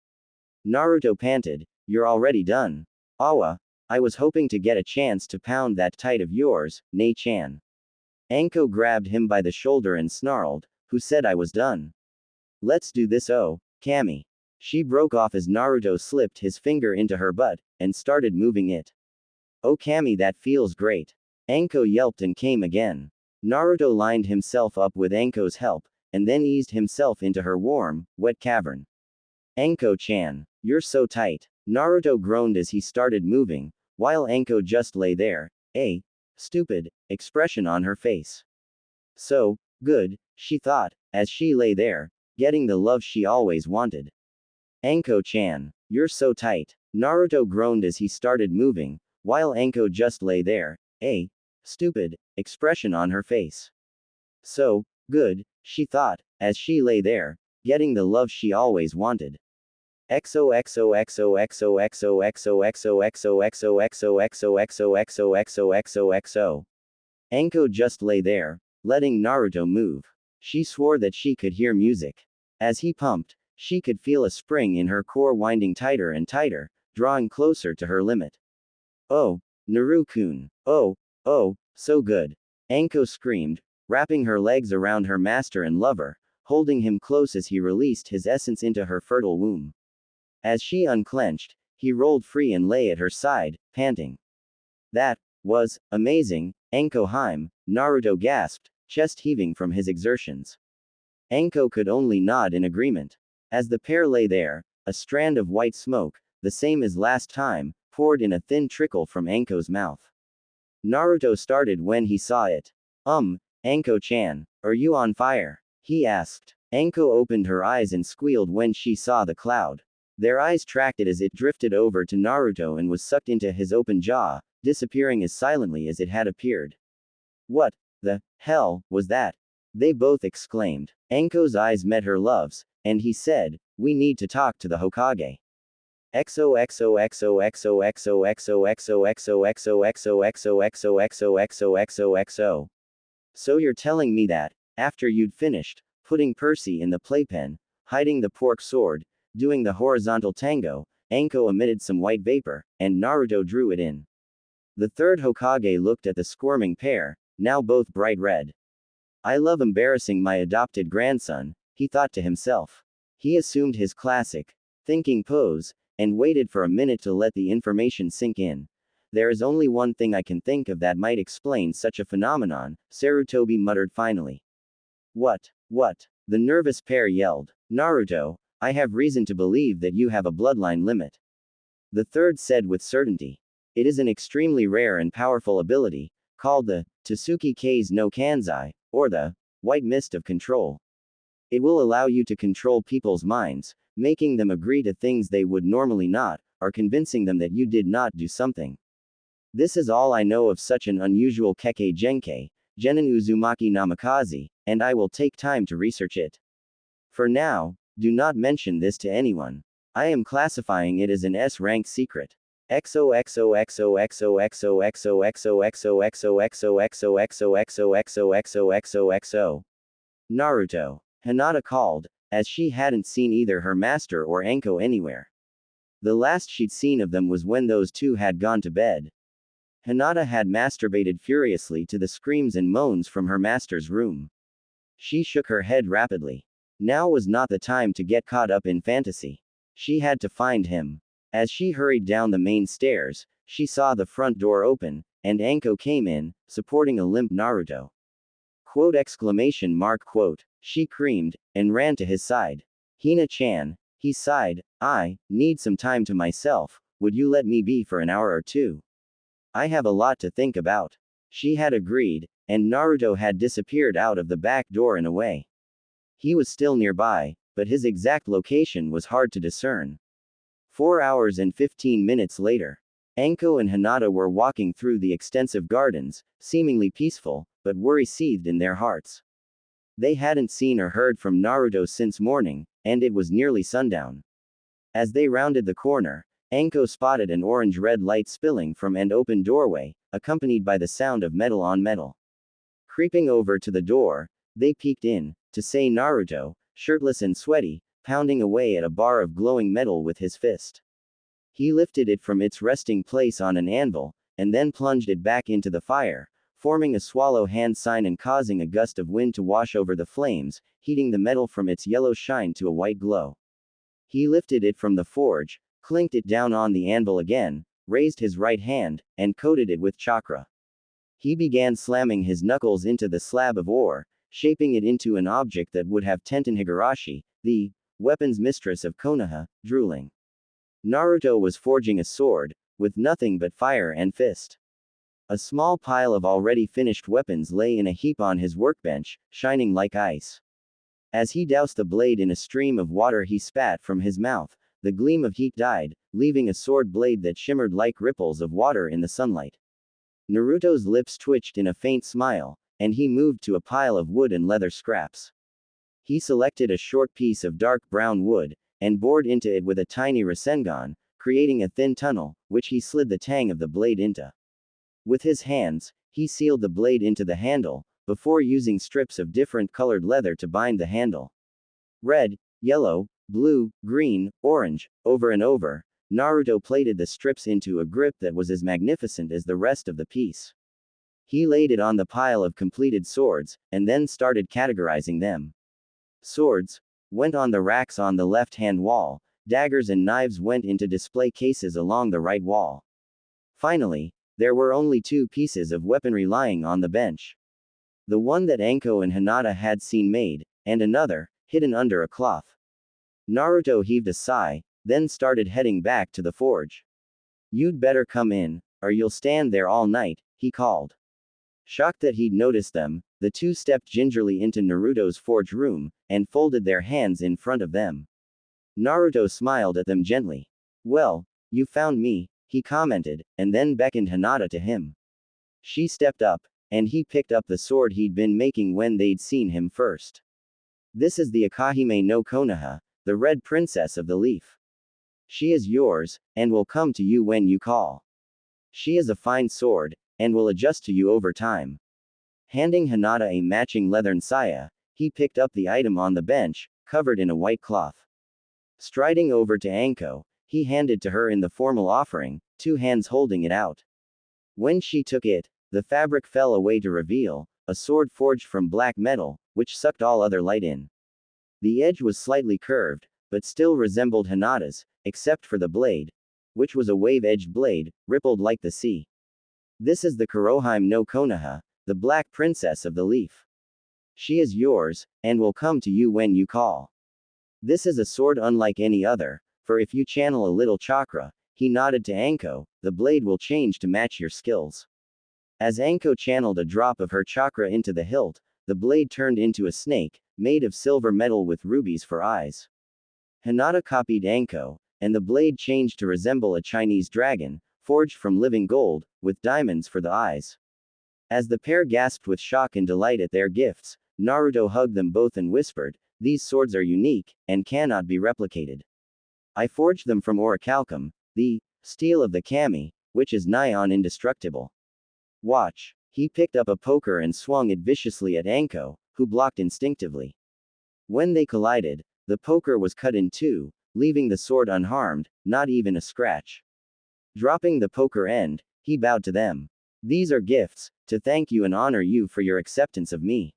Naruto panted, "You're already done. Awa, I was hoping to get a chance to pound that tight of yours, Nei-chan." Anko grabbed him by the shoulder and snarled, "Who said I was done? Let's do this, oh, Kami." She broke off as Naruto slipped his finger into her butt, and started moving it. "Oh Kami, that feels great." Anko yelped and came again. Naruto lined himself up with Anko's help, and then eased himself into her warm, wet cavern. "Anko-chan, you're so tight." Naruto groaned as he started moving, while Anko just lay there, a stupid expression on her face. So good, she thought, as she lay there, getting the love she always wanted. "Anko-chan, you're so tight." Naruto groaned as he started moving, while Anko just lay there, a stupid expression on her face. So good, she thought, as she lay there, getting the love she always wanted. XOXOXOXOXOXOXOXOXOXOXOXOXOXOXOXOXO. Anko just lay there, letting Naruto move. She swore that she could hear music. As he pumped, she could feel a spring in her core winding tighter and tighter, drawing closer to her limit. Oh, Naru-kun. Oh, oh, so good. Anko screamed, wrapping her legs around her master and lover, holding him close as he released his essence into her fertile womb. As she unclenched, he rolled free and lay at her side, panting. That was amazing, Anko Harem, Naruto gasped, chest heaving from his exertions. Anko could only nod in agreement. As the pair lay there, a strand of white smoke, the same as last time, poured in a thin trickle from Anko's mouth. Naruto started when he saw it. Anko-chan, are you on fire? He asked. Anko opened her eyes and squealed when she saw the cloud. Their eyes tracked it as it drifted over to Naruto and was sucked into his open jaw, disappearing as silently as it had appeared. What the hell was that? They both exclaimed. Anko's eyes met her love's, and he said, we need to talk to the Hokage. XOXOXOXOXOXOXOXOXOXOXOXOXOXOXOXO. So you're telling me that, after you'd finished putting Percy in the playpen, hiding the pork sword, doing the horizontal tango, Anko emitted some white vapor, and Naruto drew it in. The third Hokage looked at the squirming pair, now both bright red. I love embarrassing my adopted grandson, he thought to himself. He assumed his classic thinking pose, and waited for a minute to let the information sink in. There is only one thing I can think of that might explain such a phenomenon, Sarutobi muttered finally. What? What? The nervous pair yelled. Naruto, I have reason to believe that you have a bloodline limit. The third said with certainty. It is an extremely rare and powerful ability, called the Tsuki K's no Kanzai, or the white mist of control. It will allow you to control people's minds, making them agree to things they would normally not, or convincing them that you did not do something. This is all I know of such an unusual Kekkei Genkei, Genin Uzumaki Namikaze, and I will take time to research it. For now, do not mention this to anyone. I am classifying it as an S-rank secret. XOXOXOXOXOXOXOXOXOXOXOXOXOXOXOXOXO. Naruto. Hinata called, as she hadn't seen either her master or Anko anywhere. The last she'd seen of them was when those two had gone to bed. Hinata had masturbated furiously to the screams and moans from her master's room. She shook her head rapidly. Now was not the time to get caught up in fantasy. She had to find him. As she hurried down the main stairs, she saw the front door open, and Anko came in, supporting a limp Naruto. Quote exclamation mark quote. She screamed, and ran to his side. Hina-chan, he sighed, I need some time to myself, would you let me be for an hour or two? I have a lot to think about. She had agreed, and Naruto had disappeared out of the back door and away. He was still nearby, but his exact location was hard to discern. 4 hours and 15 minutes later, Anko and Hinata were walking through the extensive gardens, seemingly peaceful, but worry seethed in their hearts. They hadn't seen or heard from Naruto since morning, and it was nearly sundown. As they rounded the corner, Anko spotted an orange-red light spilling from an open doorway, accompanied by the sound of metal on metal. Creeping over to the door, they peeked in, to see Naruto, shirtless and sweaty, pounding away at a bar of glowing metal with his fist. He lifted it from its resting place on an anvil, and then plunged it back into the fire, forming a swallow hand sign and causing a gust of wind to wash over the flames, heating the metal from its yellow shine to a white glow. He lifted it from the forge, clinked it down on the anvil again, raised his right hand, and coated it with chakra. He began slamming his knuckles into the slab of ore, shaping it into an object that would have Tenten Higurashi, the weapons mistress of Konoha, drooling. Naruto was forging a sword, with nothing but fire and fist. A small pile of already finished weapons lay in a heap on his workbench, shining like ice. As he doused the blade in a stream of water he spat from his mouth, the gleam of heat died, leaving a sword blade that shimmered like ripples of water in the sunlight. Naruto's lips twitched in a faint smile, and he moved to a pile of wood and leather scraps. He selected a short piece of dark brown wood, and bored into it with a tiny Rasengan, creating a thin tunnel, which he slid the tang of the blade into. With his hands, he sealed the blade into the handle, before using strips of different colored leather to bind the handle. Red, yellow, blue, green, orange, over and over, Naruto plaited the strips into a grip that was as magnificent as the rest of the piece. He laid it on the pile of completed swords, and then started categorizing them. Swords went on the racks on the left-hand wall, daggers and knives went into display cases along the right wall. Finally, there were only 2 pieces of weaponry lying on the bench. The one that Anko and Hinata had seen made, and another, hidden under a cloth. Naruto heaved a sigh, then started heading back to the forge. "You'd better come in, or you'll stand there all night," he called. Shocked that he'd noticed them, the 2 stepped gingerly into Naruto's forge room, and folded their hands in front of them. Naruto smiled at them gently. "Well, you found me," he commented, and then beckoned Hinata to him. She stepped up, and he picked up the sword he'd been making when they'd seen him first. "This is the Akahime no Konoha, the Red Princess of the Leaf. She is yours, and will come to you when you call. She is a fine sword, and will adjust to you over time." Handing Hinata a matching leathern saya, he picked up the item on the bench, covered in a white cloth. Striding over to Anko, he handed to her in the formal offering, 2 hands holding it out. When she took it, the fabric fell away to reveal a sword forged from black metal, which sucked all other light in. The edge was slightly curved, but still resembled Hinata's, except for the blade, which was a wave-edged blade, rippled like the sea. "This is the Kurohime no Konoha, the Black Princess of the Leaf. She is yours, and will come to you when you call. This is a sword unlike any other, for if you channel a little chakra," he nodded to Anko, "the blade will change to match your skills." As Anko channeled a drop of her chakra into the hilt, the blade turned into a snake, made of silver metal with rubies for eyes. Hinata copied Anko, and the blade changed to resemble a Chinese dragon, forged from living gold, with diamonds for the eyes. As the pair gasped with shock and delight at their gifts, Naruto hugged them both and whispered, "These swords are unique, and cannot be replicated. I forged them from orichalcum, the steel of the kami, which is nigh on indestructible. Watch." He picked up a poker and swung it viciously at Anko, who blocked instinctively. When they collided, the poker was cut in 2, leaving the sword unharmed, not even a scratch. Dropping the poker end, he bowed to them. "These are gifts, to thank you and honor you for your acceptance of me."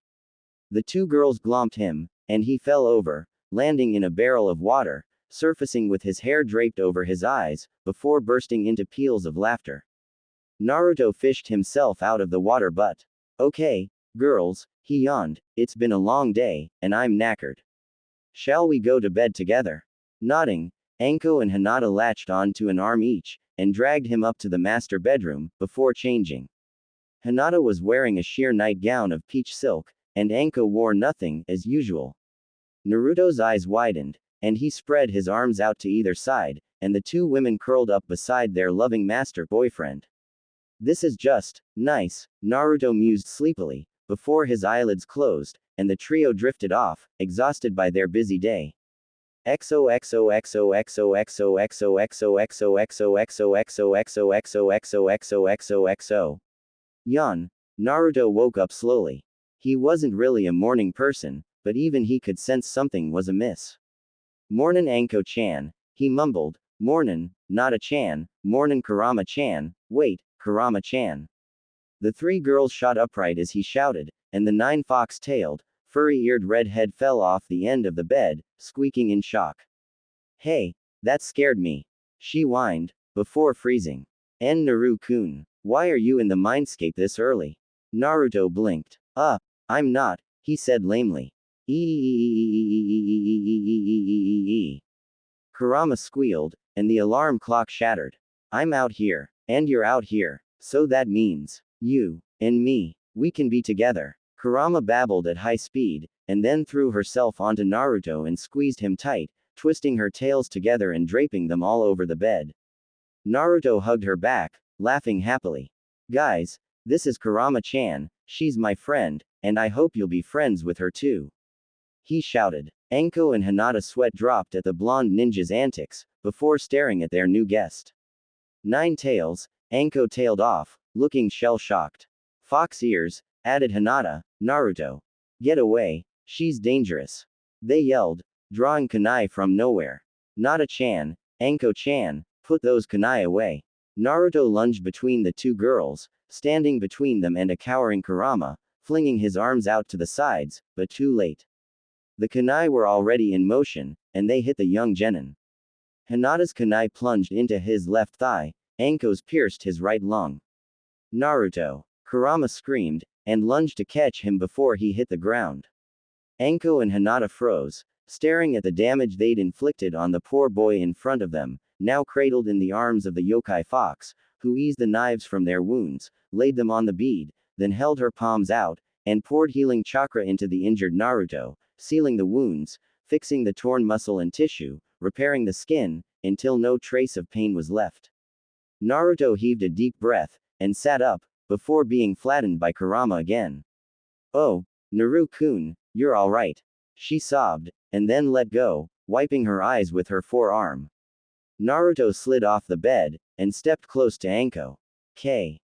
The 2 girls glomped him, and he fell over, landing in a barrel of water, surfacing with his hair draped over his eyes, before bursting into peals of laughter. Naruto fished himself out of the water but, "Okay, girls," he yawned, "it's been a long day, and I'm knackered. Shall we go to bed together?" Nodding, Anko and Hinata latched on to an arm each, and dragged him up to the master bedroom, before changing. Hinata was wearing a sheer nightgown of peach silk, and Anko wore nothing, as usual. Naruto's eyes widened, and he spread his arms out to either side, and the 2 women curled up beside their loving master boyfriend. "This is just nice," Naruto mused sleepily, before his eyelids closed, and the trio drifted off, exhausted by their busy day. XOXOXOXOXOXOXOXOXOXOXOXOXOXOXOXOXOXO. Yawn. Naruto woke up slowly. He wasn't really a morning person, but even he could sense something was amiss. "Mornin' Anko-chan," he mumbled. "Mornin', Nada-chan, mornin' Kurama-chan, wait, Kurama-chan." The 3 girls shot upright as he shouted, and the 9 fox-tailed, furry-eared redhead fell off the end of the bed, squeaking in shock. "Hey, that scared me," she whined, before freezing. Naru-kun, why are you in the mindscape this early?" Naruto blinked. I'm not," he said lamely. Kurama squealed, and the alarm clock shattered. "I'm out here, and you're out here, so that means, you and me, we can be together." Kurama babbled at high speed, and then threw herself onto Naruto and squeezed him tight, twisting her tails together and draping them all over the bed. Naruto hugged her back, laughing happily. "Guys, this is Kurama-chan, she's my friend, and I hope you'll be friends with her too," he shouted. Anko and Hinata sweat dropped at the blonde ninja's antics, before staring at their new guest. 9 tails, Anko tailed off, looking shell-shocked. "Fox ears, added Hinata. Naruto. Get away. She's dangerous. They yelled, drawing kunai from nowhere. Nata-chan, Anko-chan, put those kunai away. Naruto lunged between the two girls, standing between them and a cowering Kurama, flinging his arms out to the sides, but too late. The kunai were already in motion, and they hit the young genin. Hinata's kunai plunged into his left thigh, Anko's pierced his right lung. Naruto! Kurama screamed, and lunged to catch him before he hit the ground. Anko and Hinata froze, staring at the damage they'd inflicted on the poor boy in front of them, now cradled in the arms of the yokai fox, who eased the knives from their wounds, laid them on the bead, then held her palms out, and poured healing chakra into the injured Naruto, sealing the wounds, fixing the torn muscle and tissue, repairing the skin, until no trace of pain was left. Naruto heaved a deep breath, and sat up, before being flattened by Kurama again. Oh, Naru-kun, you're alright. She sobbed, and then let go, wiping her eyes with her forearm. Naruto slid off the bed, and stepped close to Anko.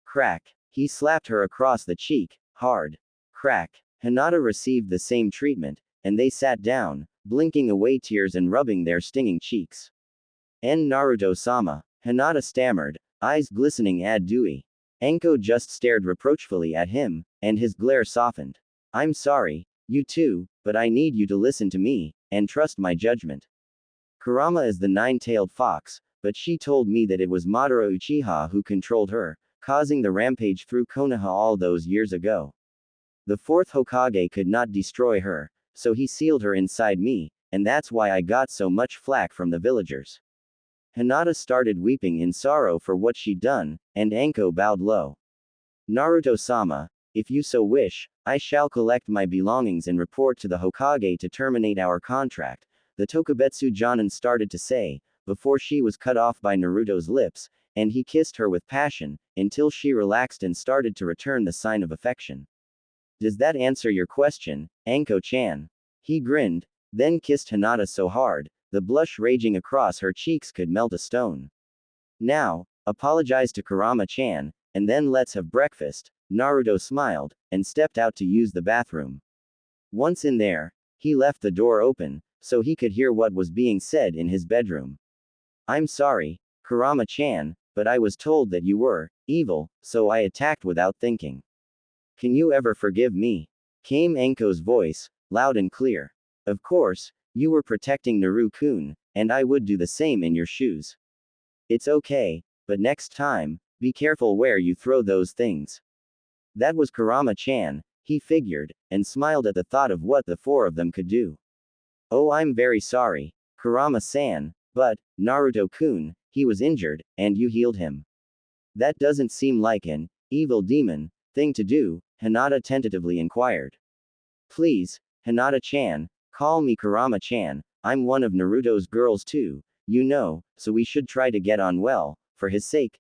Crack. He slapped her across the cheek, hard. Crack. Hinata received the same treatment, and they sat down, blinking away tears and rubbing their stinging cheeks. Naruto-sama. Hinata stammered, eyes glistening ad dewy. Anko just stared reproachfully at him, and his glare softened. I'm sorry, you too, but I need you to listen to me, and trust my judgment. Kurama is the nine-tailed fox, but she told me that it was Madara Uchiha who controlled her, causing the rampage through Konoha all those years ago. The fourth Hokage could not destroy her, so he sealed her inside me, and that's why I got so much flack from the villagers. Hinata started weeping in sorrow for what she'd done, and Anko bowed low. Naruto-sama, if you so wish, I shall collect my belongings and report to the Hokage to terminate our contract, the Tokubetsu Jonin started to say, before she was cut off by Naruto's lips, and he kissed her with passion, until she relaxed and started to return the sign of affection. Does that answer your question, Anko-chan? He grinned, then kissed Hinata so hard, the blush raging across her cheeks could melt a stone. Now, apologize to Kurama-chan, and then let's have breakfast. Naruto smiled, and stepped out to use the bathroom. Once in there, he left the door open, so he could hear what was being said in his bedroom. I'm sorry, Kurama-chan, but I was told that you were evil, so I attacked without thinking. Can you ever forgive me? Came Anko's voice, loud and clear. Of course, you were protecting Naru-kun, and I would do the same in your shoes. It's okay, but next time, be careful where you throw those things. That was Kurama-chan, he figured, and smiled at the thought of what the four of them could do. Oh, I'm very sorry, Kurama-san, but, Naruto-kun, he was injured, and you healed him. That doesn't seem like an evil demon thing to do, Hinata tentatively inquired. Please, Hinata-chan, call me Kurama-chan, I'm one of Naruto's girls too, you know, so we should try to get on well, for his sake,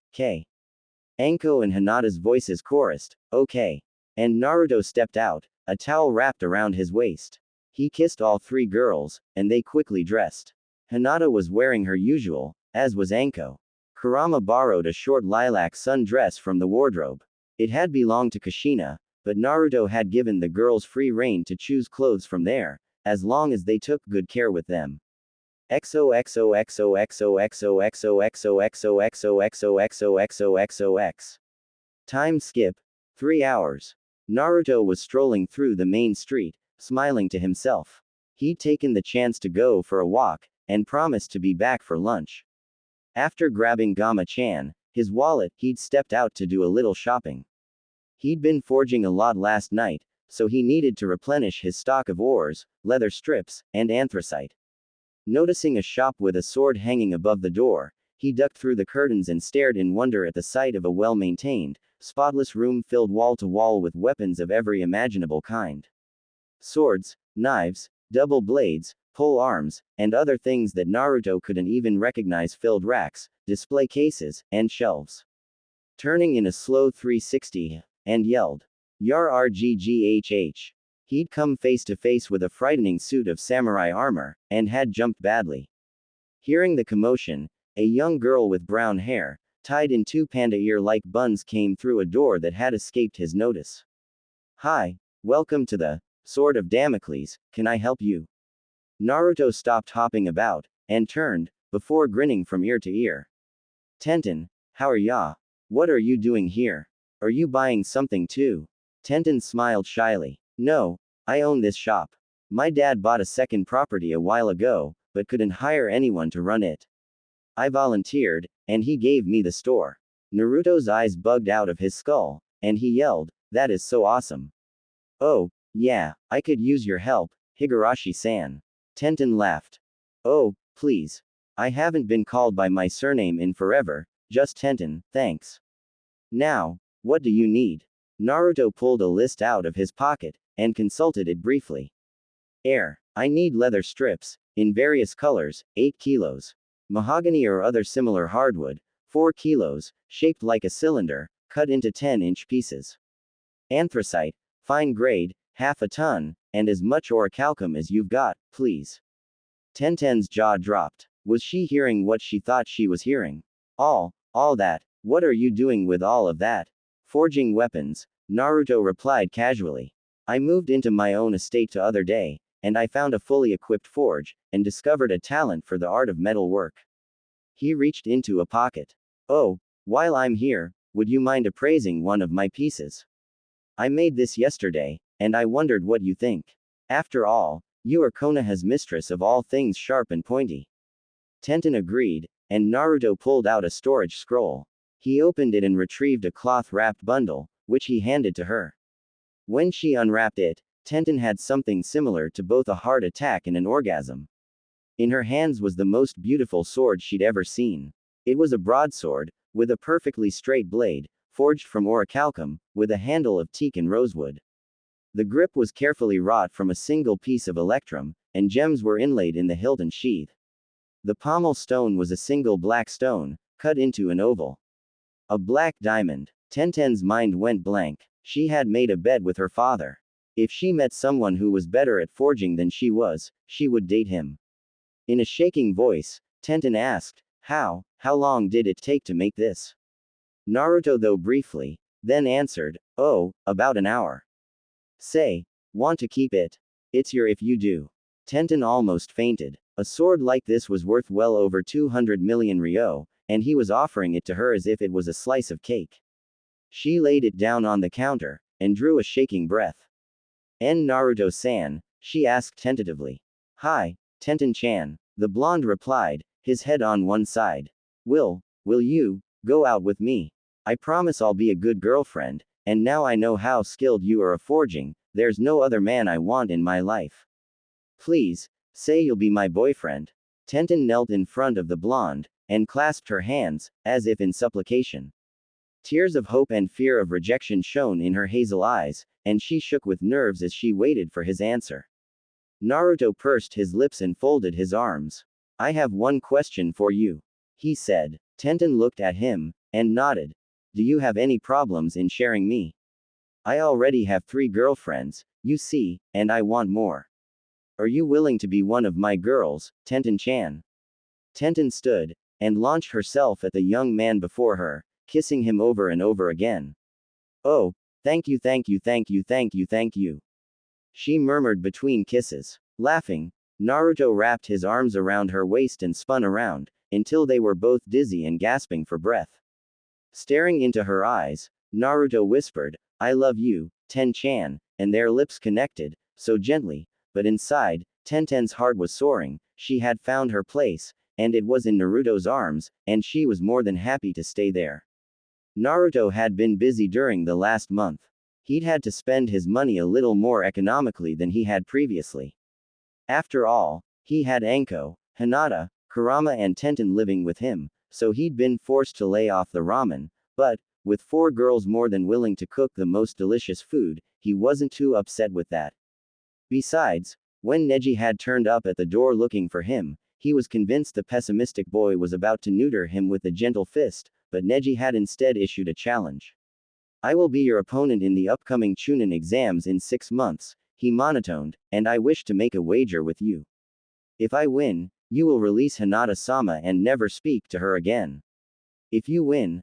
Anko and Hinata's voices chorused, okay. And Naruto stepped out, a towel wrapped around his waist. He kissed all three girls, and they quickly dressed. Hinata was wearing her usual, as was Anko. Kurama borrowed a short lilac sundress from the wardrobe. It had belonged to Kushina, but Naruto had given the girls free rein to choose clothes from there, as long as they took good care with them. XOXOXOXOXOXOXOXOXOXOXOXOXOX. Time skip. 3 hours. Naruto was strolling through the main street, smiling to himself. He'd taken the chance to go for a walk, and promised to be back for lunch. After grabbing Gama-chan, his wallet, he'd stepped out to do a little shopping. He'd been forging a lot last night, so he needed to replenish his stock of ores, leather strips, and anthracite. Noticing a shop with a sword hanging above the door, he ducked through the curtains and stared in wonder at the sight of a well-maintained, spotless room filled wall to wall with weapons of every imaginable kind. Swords, knives, double blades, pole arms, and other things that Naruto couldn't even recognize filled racks, display cases, and shelves. Turning in a slow 360, and yelled, Yar RGGHH. He'd come face to face with a frightening suit of samurai armor, and had jumped badly. Hearing the commotion, a young girl with brown hair, tied in two panda ear-like buns came through a door that had escaped his notice. Hi, welcome to the Sword of Damocles, can I help you? Naruto stopped hopping about, and turned, before grinning from ear to ear. Tenten, how are ya? What are you doing here? Are you buying something too? Tenten smiled shyly. No, I own this shop. My dad bought a second property a while ago, but couldn't hire anyone to run it. I volunteered, and he gave me the store. Naruto's eyes bugged out of his skull, and he yelled, that is so awesome. Oh, yeah, I could use your help, Higurashi-san. Tenten laughed. Oh, please. I haven't been called by my surname in forever, just Tenten, thanks. Now, what do you need? Naruto pulled a list out of his pocket, and consulted it briefly. I need leather strips, in various colors, 8 kilos. Mahogany or other similar hardwood, 4 kilos, shaped like a cylinder, cut into 10-inch pieces. Anthracite, fine grade, half a ton, and as much orichalcum as you've got, please. Tenten's jaw dropped. Was she hearing what she thought she was hearing? All that. What are you doing with all of that? Forging weapons, Naruto replied casually. I moved into my own estate the other day, and I found a fully equipped forge, and discovered a talent for the art of metal work. He reached into a pocket. Oh, while I'm here, would you mind appraising one of my pieces? I made this yesterday, and I wondered what you think. After all, you are Konoha's mistress of all things sharp and pointy. Tenten agreed, and Naruto pulled out a storage scroll. He opened it and retrieved a cloth-wrapped bundle, which he handed to her. When she unwrapped it, Tenten had something similar to both a heart attack and an orgasm. In her hands was the most beautiful sword she'd ever seen. It was a broadsword, with a perfectly straight blade, forged from orichalcum, with a handle of teak and rosewood. The grip was carefully wrought from a single piece of electrum, and gems were inlaid in the hilt and sheath. The pommel stone was a single black stone, cut into an oval. A black diamond. Tenten's mind went blank. She had made a bet with her father. If she met someone who was better at forging than she was, she would date him. In a shaking voice, Tenten asked, how long did it take to make this? Naruto though briefly, then answered, oh, about an hour. Say, want to keep it? It's your if you do. Tenten almost fainted. A sword like this was worth well over 200 million ryo, and he was offering it to her as if it was a slice of cake. She laid it down on the counter, and drew a shaking breath. Naruto-san, she asked tentatively. Hi, Tenten-chan, the blonde replied, his head on one side. Will you, go out with me? I promise I'll be a good girlfriend, and now I know how skilled you are at forging, there's no other man I want in my life. Please, say you'll be my boyfriend. Tenten knelt in front of the blonde, and clasped her hands, as if in supplication. Tears of hope and fear of rejection shone in her hazel eyes, and she shook with nerves as she waited for his answer. Naruto pursed his lips and folded his arms. I have one question for you, he said. Tenten looked at him, and nodded. Do you have any problems in sharing me? I already have 3 girlfriends, you see, and I want more. Are you willing to be one of my girls, Tenten-chan? Tenten stood, and launched herself at the young man before her, kissing him over and over again. Oh, thank you, thank you, thank you, thank you, thank you. She murmured between kisses. Laughing, Naruto wrapped his arms around her waist and spun around, until they were both dizzy and gasping for breath. Staring into her eyes, Naruto whispered, I love you, Ten-chan, and their lips connected, so gently, but inside, Tenten's heart was soaring. She had found her place, and it was in Naruto's arms, and she was more than happy to stay there. Naruto had been busy during the last month. He'd had to spend his money a little more economically than he had previously. After all, he had Anko, Hinata, Kurama and Tenten living with him, so he'd been forced to lay off the ramen, but, with 4 girls more than willing to cook the most delicious food, he wasn't too upset with that. Besides, when Neji had turned up at the door looking for him, he was convinced the pessimistic boy was about to neuter him with a gentle fist, but Neji had instead issued a challenge. I will be your opponent in the upcoming Chunin exams in 6 months, he monotoned, and I wish to make a wager with you. If I win, you will release Hinata-sama and never speak to her again. If you win,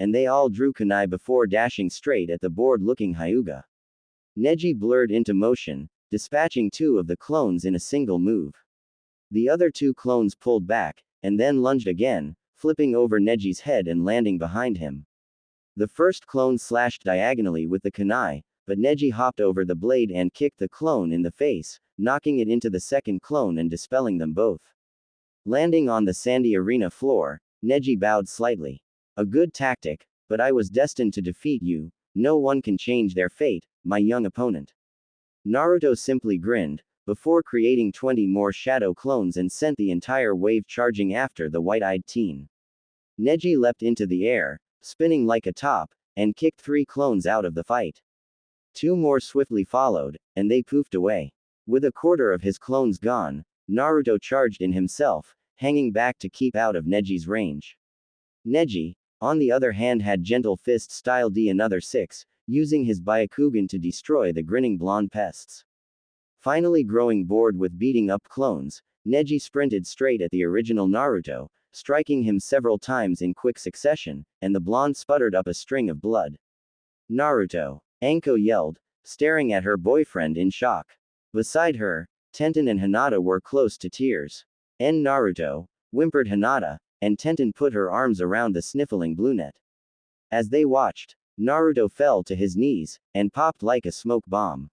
and they all drew kunai before dashing straight at the bored-looking Hyuga. Neji blurred into motion, dispatching 2 of the clones in a single move. The other 2 clones pulled back, and then lunged again, flipping over Neji's head and landing behind him. The first clone slashed diagonally with the kunai, but Neji hopped over the blade and kicked the clone in the face, knocking it into the second clone and dispelling them both. Landing on the sandy arena floor, Neji bowed slightly. A good tactic, but I was destined to defeat you. No one can change their fate, my young opponent. Naruto simply grinned, before creating 20 more shadow clones and sent the entire wave charging after the white-eyed teen. Neji leapt into the air, spinning like a top, and kicked 3 clones out of the fight. 2 more swiftly followed, and they poofed away. With a quarter of his clones gone, Naruto charged in himself, hanging back to keep out of Neji's range. Neji, on the other hand, had gentle fist style D another 6, using his Byakugan to destroy the grinning blonde pests. Finally growing bored with beating up clones, Neji sprinted straight at the original Naruto, striking him several times in quick succession, and the blonde sputtered up a string of blood. Naruto! Anko yelled, staring at her boyfriend in shock. Beside her, Tenten and Hinata were close to tears. Naruto, whimpered Hinata, and Tenten put her arms around the sniffling brunette. As they watched, Naruto fell to his knees, and popped like a smoke bomb.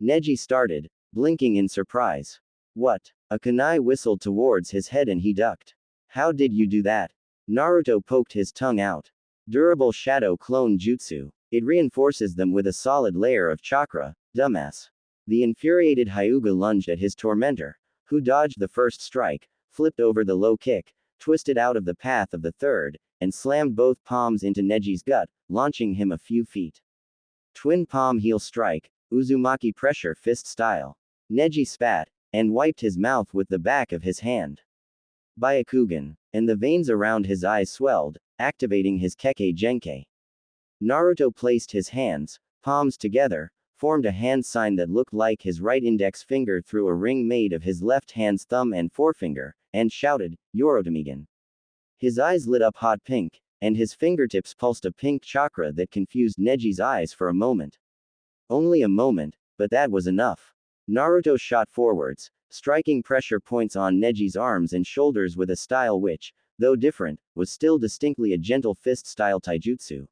Neji started, blinking in surprise. What? A kunai whistled towards his head and he ducked. How did you do that? Naruto poked his tongue out. Durable shadow clone jutsu. It reinforces them with a solid layer of chakra, dumbass. The infuriated Hyuga lunged at his tormentor, who dodged the first strike, flipped over the low kick, twisted out of the path of the third, and slammed both palms into Neji's gut, launching him a few feet. Twin palm heel strike, Uzumaki pressure fist style. Neji spat, and wiped his mouth with the back of his hand. Byakugan, and the veins around his eyes swelled, activating his Kekkei Genkai. Naruto placed his hands, palms together, formed a hand sign that looked like his right index finger through a ring made of his left hand's thumb and forefinger, and shouted, Yorotamigan. His eyes lit up hot pink, and his fingertips pulsed a pink chakra that confused Neji's eyes for a moment. Only a moment, but that was enough. Naruto shot forwards, striking pressure points on Neji's arms and shoulders with a style which, though different, was still distinctly a gentle fist-style taijutsu.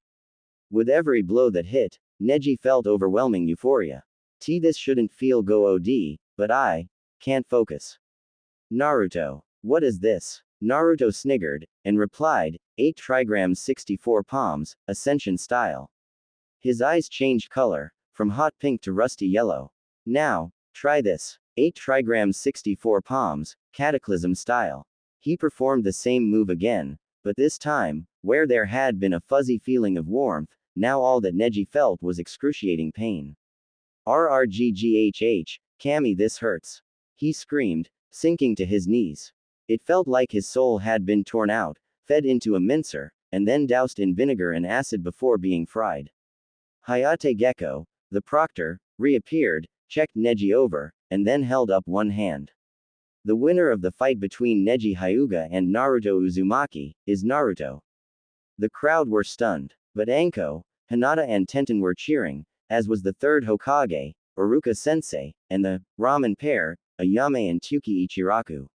With every blow that hit, Neji felt overwhelming euphoria. This shouldn't feel go OD, but I can't focus. Naruto, what is this? Naruto sniggered, and replied, 8 trigrams 64 palms, ascension style. His eyes changed color, from hot pink to rusty yellow. Now, try this. 8 trigrams 64 palms, cataclysm style. He performed the same move again, but this time, where there had been a fuzzy feeling of warmth, now all that Neji felt was excruciating pain. RRGGHH, Kami, this hurts. He screamed, sinking to his knees. It felt like his soul had been torn out, fed into a mincer, and then doused in vinegar and acid before being fried. Hayate Gecko, the proctor, reappeared, checked Neji over, and then held up one hand. The winner of the fight between Neji Hyuga and Naruto Uzumaki is Naruto. The crowd were stunned, but Anko, Hinata and Tenten were cheering, as was the third Hokage, Iruka-sensei, and the ramen pair, Ayame and Tyuki Ichiraku.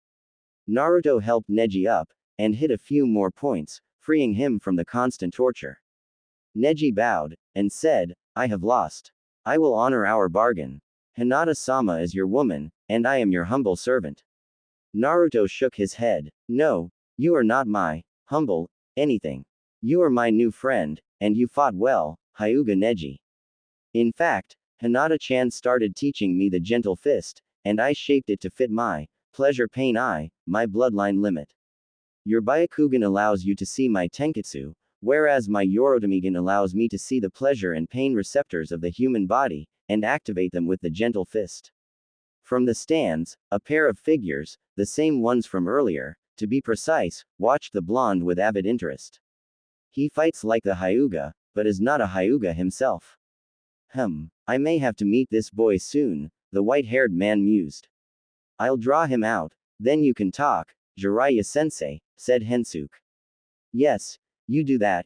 Naruto helped Neji up, and hit a few more points, freeing him from the constant torture. Neji bowed, and said, I have lost. I will honor our bargain. Hinata-sama is your woman, and I am your humble servant. Naruto shook his head. No, you are not my humble anything. You are my new friend, and you fought well, Hyuga Neji. In fact, Hinata-chan started teaching me the gentle fist, and I shaped it to fit my pleasure pain my bloodline limit. Your Byakugan allows you to see my Tenketsu, whereas my Yorotamigan allows me to see the pleasure and pain receptors of the human body, and activate them with the gentle fist. From the stands, a pair of figures, the same ones from earlier, to be precise, watched the blonde with avid interest. He fights like the Hyuga, but is not a Hyuga himself. I may have to meet this boy soon, the white-haired man mused. I'll draw him out, then you can talk, Jiraiya-sensei, said Hensuke. Yes, you do that,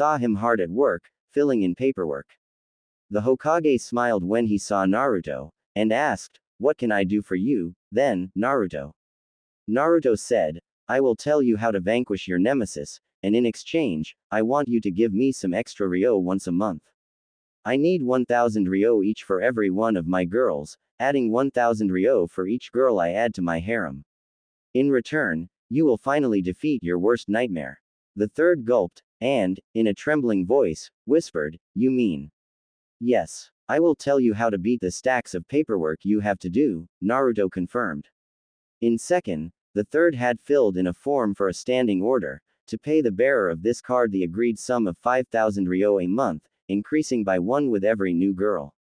saw him hard at work, filling in paperwork. The Hokage smiled when he saw Naruto, and asked, "What can I do for you, then, Naruto?" Naruto said, "I will tell you how to vanquish your nemesis, and in exchange, I want you to give me some extra Ryo once a month. I need 1,000 Ryo each for every one of my girls, adding 1,000 Ryo for each girl I add to my harem. In return, you will finally defeat your worst nightmare." The third gulped, and, in a trembling voice, whispered, "You mean?" "Yes. I will tell you how to beat the stacks of paperwork you have to do," Naruto confirmed. In second, the third had filled in a form for a standing order, to pay the bearer of this card the agreed sum of 5,000 Ryo a month, increasing by one with every new girl.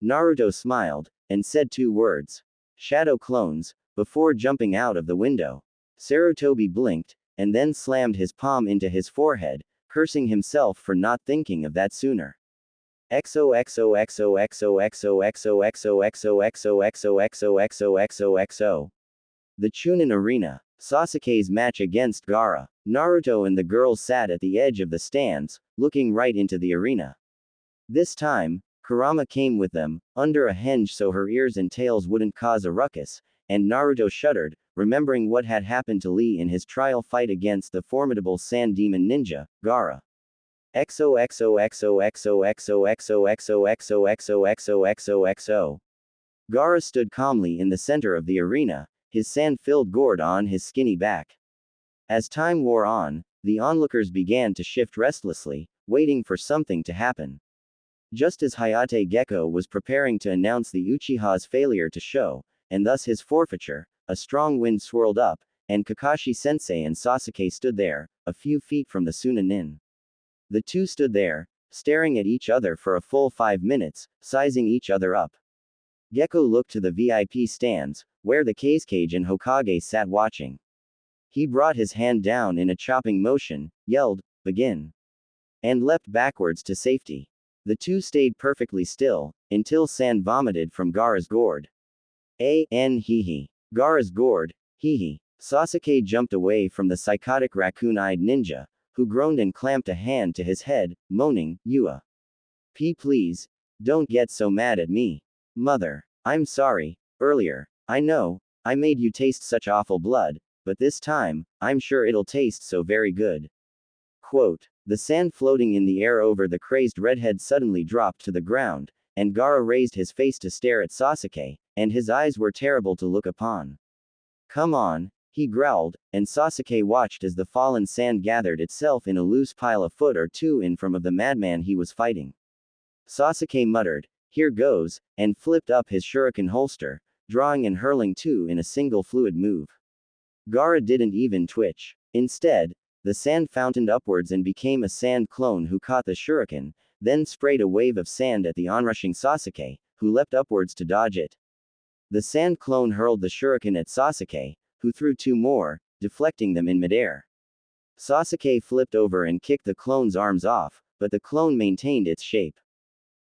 Naruto smiled, and said two words. "Shadow clones," before jumping out of the window. Sarutobi blinked, and then slammed his palm into his forehead, cursing himself for not thinking of that sooner. XOXOXOXOXOXOXOXOXOXOXOXOXOXO. The Chunin Arena. Sasuke's match against Gaara. Naruto and the girls sat at the edge of the stands, looking right into the arena. This time, Kurama came with them, under a henge so her ears and tails wouldn't cause a ruckus, and Naruto shuddered, remembering what had happened to Lee in his trial fight against the formidable sand demon ninja, Gaara. XOXOXOXOXOXOXOXOXOXOXOXOXOXO. Gaara stood calmly in the center of the arena, his sand-filled gourd on his skinny back. As time wore on, the onlookers began to shift restlessly, waiting for something to happen. Just as Hayate Gecko was preparing to announce the Uchiha's failure to show, and thus his forfeiture, a strong wind swirled up, and Kakashi-sensei and Sasuke stood there, a few feet from the Sunanin. The two stood there, staring at each other for a full 5 minutes, sizing each other up. Gecko looked to the VIP stands, where the Kazekage and Hokage sat watching. He brought his hand down in a chopping motion, yelled, "Begin!" and leapt backwards to safety. The two stayed perfectly still, until sand vomited from Gaara's gourd. Hee. Gaara's gourd, hee. Sasuke jumped away from the psychotic raccoon-eyed ninja, who groaned and clamped a hand to his head, moaning, "Yua. Please. Don't get so mad at me. Mother. I'm sorry, earlier. I know, I made you taste such awful blood, but this time, I'm sure it'll taste so very good." Quote. The sand floating in the air over the crazed redhead suddenly dropped to the ground, and Gaara raised his face to stare at Sasuke, and his eyes were terrible to look upon. "Come on," he growled, and Sasuke watched as the fallen sand gathered itself in a loose pile a foot or two in front of the madman he was fighting. Sasuke muttered, "Here goes," and flipped up his shuriken holster, drawing and hurling two in a single fluid move. Gaara didn't even twitch. Instead, the sand fountained upwards and became a sand clone who caught the shuriken, then sprayed a wave of sand at the onrushing Sasuke, who leapt upwards to dodge it. The sand clone hurled the shuriken at Sasuke, who threw two more, deflecting them in midair. Sasuke flipped over and kicked the clone's arms off, but the clone maintained its shape.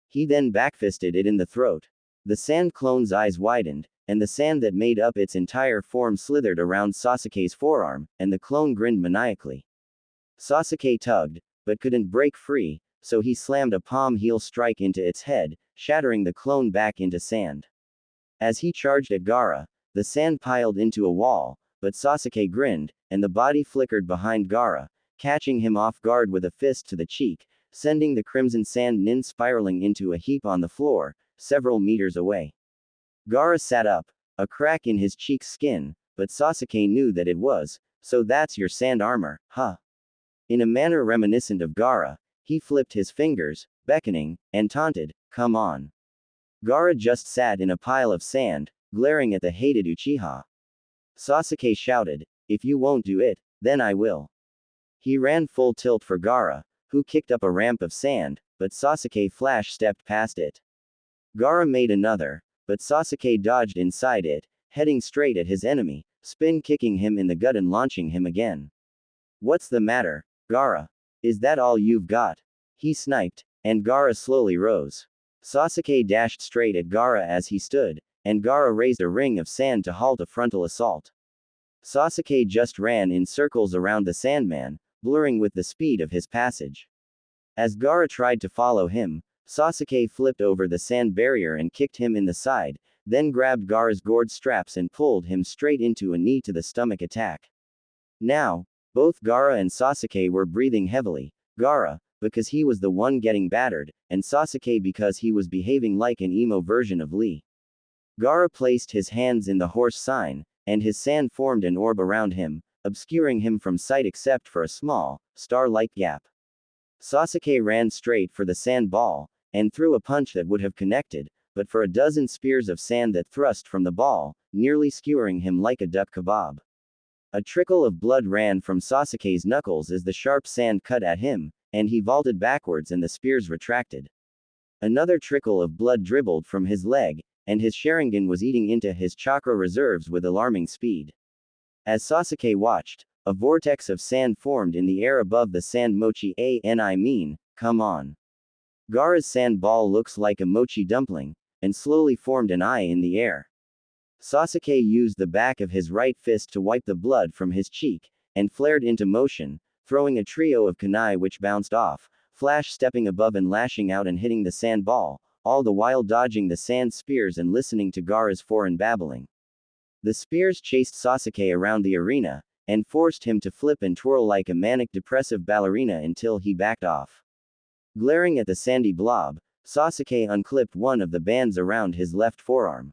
He then backfisted it in the throat. The sand clone's eyes widened, and the sand that made up its entire form slithered around Sasuke's forearm, and the clone grinned maniacally. Sasuke tugged, but couldn't break free, so he slammed a palm heel strike into its head, shattering the clone back into sand. As he charged at Gaara, the sand piled into a wall, but Sasuke grinned, and the body flickered behind Gaara, catching him off guard with a fist to the cheek, sending the crimson sand nin spiraling into a heap on the floor, several meters away. Gaara sat up, a crack in his cheek skin, but Sasuke knew that it was, "So that's your sand armor, huh?" In a manner reminiscent of Gaara, he flipped his fingers, beckoning, and taunted, "Come on." Gaara just sat in a pile of sand, glaring at the hated Uchiha. Sasuke shouted, "If you won't do it, then I will." He ran full tilt for Gaara, who kicked up a ramp of sand, but Sasuke flash-stepped past it. Gaara made another, but Sasuke dodged inside it, heading straight at his enemy, spin-kicking him in the gut and launching him again. "What's the matter, Gaara? Is that all you've got?" he sniped, and Gaara slowly rose. Sasuke dashed straight at Gaara as he stood, and Gaara raised a ring of sand to halt a frontal assault. Sasuke just ran in circles around the Sandman, blurring with the speed of his passage. As Gaara tried to follow him, Sasuke flipped over the sand barrier and kicked him in the side, then grabbed Gaara's gourd straps and pulled him straight into a knee-to-the-stomach attack. Now, both Gaara and Sasuke were breathing heavily, Gaara, because he was the one getting battered, and Sasuke because he was behaving like an emo version of Lee. Gaara placed his hands in the horse sign, and his sand formed an orb around him, obscuring him from sight except for a small, star-like gap. Sasuke ran straight for the sand ball, and threw a punch that would have connected, but for a dozen spears of sand that thrust from the ball, nearly skewering him like a duck kebab. A trickle of blood ran from Sasuke's knuckles as the sharp sand cut at him, and he vaulted backwards and the spears retracted. Another trickle of blood dribbled from his leg, and his Sharingan was eating into his chakra reserves with alarming speed. As Sasuke watched, a vortex of sand formed in the air above the sand mochi come on. Gaara's sand ball looks like a mochi dumpling, and slowly formed an eye in the air. Sasuke used the back of his right fist to wipe the blood from his cheek, and flared into motion, throwing a trio of kunai which bounced off, Flash stepping above and lashing out and hitting the sand ball, all the while dodging the sand spears and listening to Gaara's foreign babbling. The spears chased Sasuke around the arena, and forced him to flip and twirl like a manic depressive ballerina until he backed off. Glaring at the sandy blob, Sasuke unclipped one of the bands around his left forearm.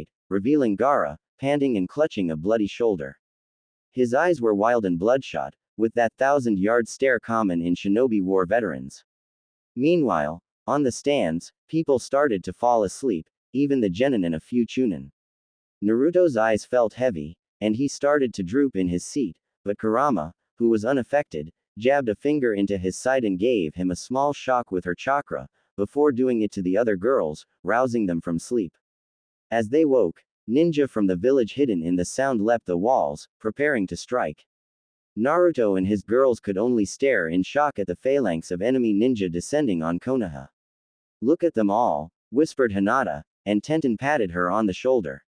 right, revealing Gaara, panting and clutching a bloody shoulder. His eyes were wild and bloodshot, with that thousand-yard stare common in shinobi war veterans. Meanwhile, on the stands, people started to fall asleep, even the genin and a few chunin. Naruto's eyes felt heavy, and he started to droop in his seat, but Kurama, who was unaffected, jabbed a finger into his side and gave him a small shock with her chakra, before doing it to the other girls, rousing them from sleep. As they woke, ninja from the village hidden in the sound leapt the walls, preparing to strike. Naruto and his girls could only stare in shock at the phalanx of enemy ninja descending on Konoha. "Look at them all," whispered Hinata, and Tenten patted her on the shoulder.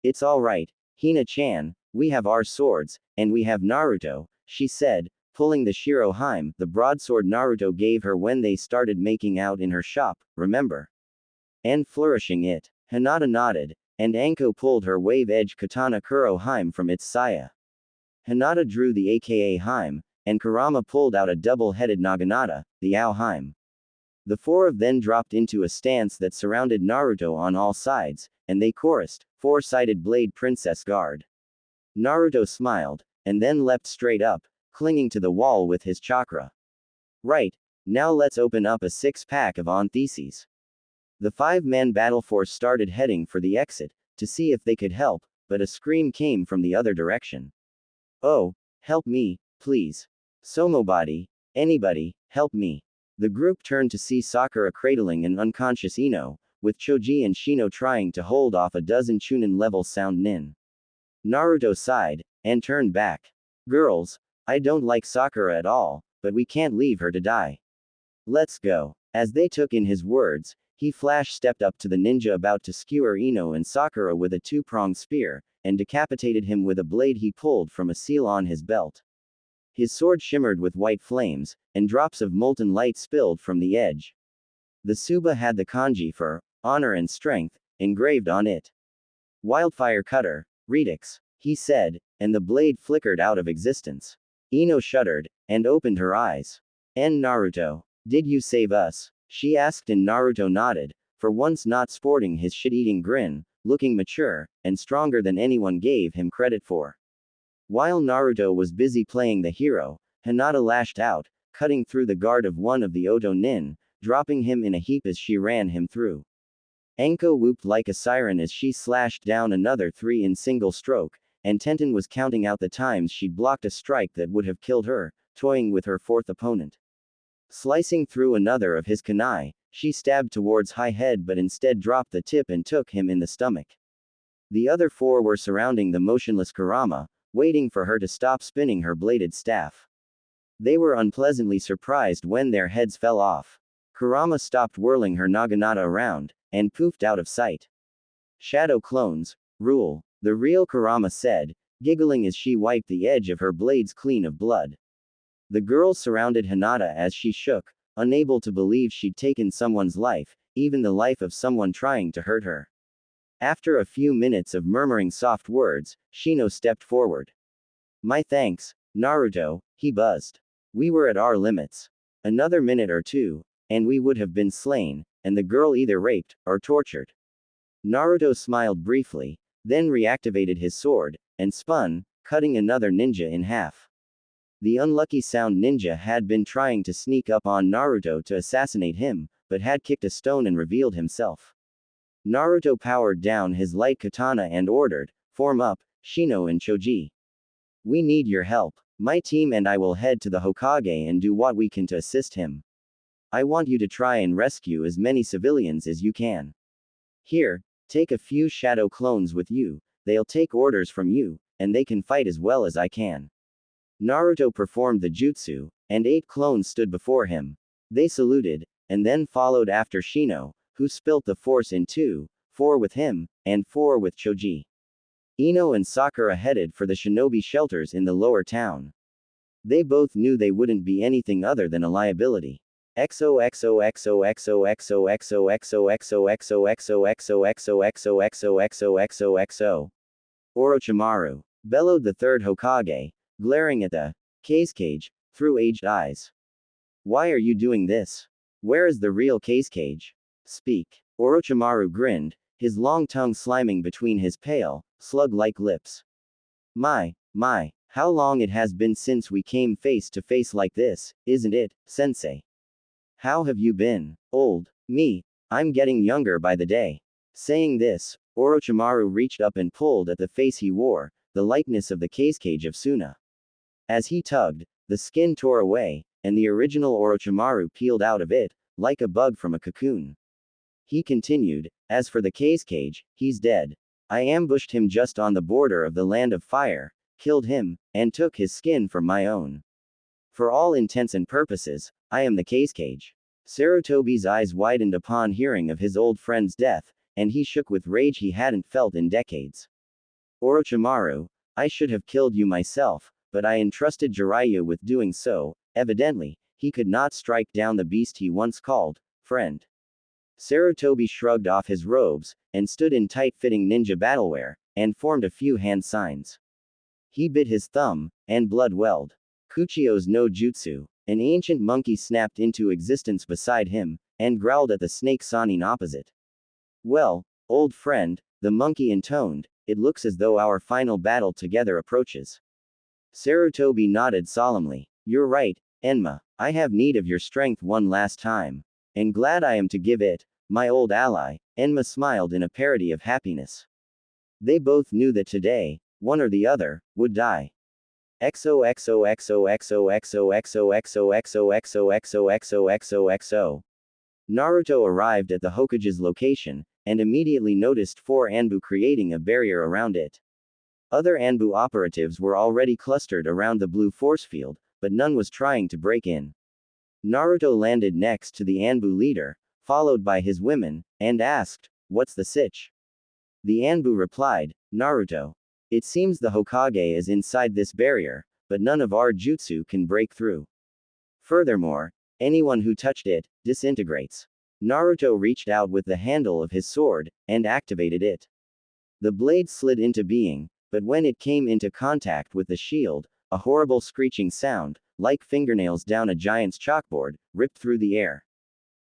"It's all right, Hina-chan, we have our swords, and we have Naruto," she said, pulling the Shirohime, the broadsword Naruto gave her when they started making out in her shop, remember? And flourishing it. Hinata nodded, and Anko pulled her wave-edge katana Kurohime from its saya. Hinata drew the aka Hime, and Kurama pulled out a double-headed Naginata, the Aohime. The four of them dropped into a stance that surrounded Naruto on all sides, and they chorused, "Four-sided blade princess guard." Naruto smiled, and then leapt straight up, clinging to the wall with his chakra. "Right, now let's open up a six-pack of Antheses." The five-man battle force started heading for the exit, to see if they could help, but a scream came from the other direction. "Oh, help me, please. Somobody, anybody, help me." The group turned to see Sakura cradling an unconscious Ino, with Choji and Shino trying to hold off a dozen Chunin-level sound nin. Naruto sighed, and turned back. "Girls, I don't like Sakura at all, but we can't leave her to die. Let's go." As they took in his words, he flash-stepped up to the ninja about to skewer Ino and Sakura with a two-pronged spear, and decapitated him with a blade he pulled from a seal on his belt. His sword shimmered with white flames, and drops of molten light spilled from the edge. The Tsuba had the kanji for honor and strength engraved on it. "Wildfire cutter, Redux," he said, and the blade flickered out of existence. Ino shuddered, and opened her eyes. "And Naruto, did you save us?" she asked, and Naruto nodded, for once not sporting his shit-eating grin, looking mature, and stronger than anyone gave him credit for. While Naruto was busy playing the hero, Hinata lashed out, cutting through the guard of one of the Oto nin, dropping him in a heap as she ran him through. Anko whooped like a siren as she slashed down another three in single stroke, and Tenten was counting out the times she'd blocked a strike that would have killed her, toying with her fourth opponent. Slicing through another of his kunai, she stabbed towards high head but instead dropped the tip and took him in the stomach. The other four were surrounding the motionless Kurama, waiting for her to stop spinning her bladed staff. They were unpleasantly surprised when their heads fell off. Kurama stopped whirling her naginata around, and poofed out of sight. Shadow clones, rule, the real Kurama said, giggling as she wiped the edge of her blades clean of blood. The girls surrounded Hinata as she shook, unable to believe she'd taken someone's life, even the life of someone trying to hurt her. After a few minutes of murmuring soft words, Shino stepped forward. My thanks, Naruto, he buzzed. We were at our limits. Another minute or two, and we would have been slain, and the girl either raped, or tortured. Naruto smiled briefly, then reactivated his sword, and spun, cutting another ninja in half. The unlucky Sound Ninja had been trying to sneak up on Naruto to assassinate him, but had kicked a stone and revealed himself. Naruto powered down his light katana and ordered, form up, Shino and Choji. We need your help. My team and I will head to the Hokage and do what we can to assist him. I want you to try and rescue as many civilians as you can. Here, take a few shadow clones with you, they'll take orders from you, and they can fight as well as I can. Naruto performed the jutsu, and 8 clones stood before him. They saluted, and then followed after Shino, who spilt the force in 2, 4 with him, and 4 with Choji. Ino and Sakura headed for the shinobi shelters in the lower town. They both knew they wouldn't be anything other than a liability. XOXOXOXOXOXOXOXOXOXOXOXOXOXOXOXO. Orochimaru bellowed the third Hokage, glaring at the cage through aged eyes. Why are you doing this? Where is the real cage? Speak. Orochimaru grinned, his long tongue sliming between his pale, slug-like lips. My, how long it has been since we came face to face like this, isn't it, sensei? How have you been? Old. Me. I'm getting younger by the day. Saying this, Orochimaru reached up and pulled at the face he wore, the likeness of the cage of Suna. As he tugged, the skin tore away, and the original Orochimaru peeled out of it, like a bug from a cocoon. He continued, as for the cage, he's dead. I ambushed him just on the border of the land of fire, killed him, and took his skin for my own. For all intents and purposes, I am the cage. Sarutobi's eyes widened upon hearing of his old friend's death, and he shook with rage he hadn't felt in decades. Orochimaru, I should have killed you myself, but I entrusted Jiraiya with doing so. Evidently, he could not strike down the beast he once called friend. Sarutobi shrugged off his robes, and stood in tight-fitting ninja battlewear, and formed a few hand signs. He bit his thumb, and blood welled. Kuchio's no jutsu, an ancient monkey snapped into existence beside him, and growled at the snake Sanin opposite. Well, old friend, the monkey intoned, it looks as though our final battle together approaches. Sarutobi nodded solemnly. You're right, Enma, I have need of your strength one last time. And glad I am to give it, my old ally. Enma smiled in a parody of happiness. They both knew that today, one or the other, would die. XOXOXOXOXOXOXOXOXOXOXOXOXO. Naruto arrived at the Hokage's location, and immediately noticed 4 Anbu creating a barrier around it. Other Anbu operatives were already clustered around the blue force field, but none was trying to break in. Naruto landed next to the Anbu leader, followed by his women, and asked, "What's the sitch?" The Anbu replied, "Naruto. It seems the Hokage is inside this barrier, but none of our jutsu can break through. Furthermore, anyone who touched it, disintegrates." Naruto reached out with the handle of his sword, and activated it. The blade slid into being, but when it came into contact with the shield, a horrible screeching sound, like fingernails down a giant's chalkboard, ripped through the air.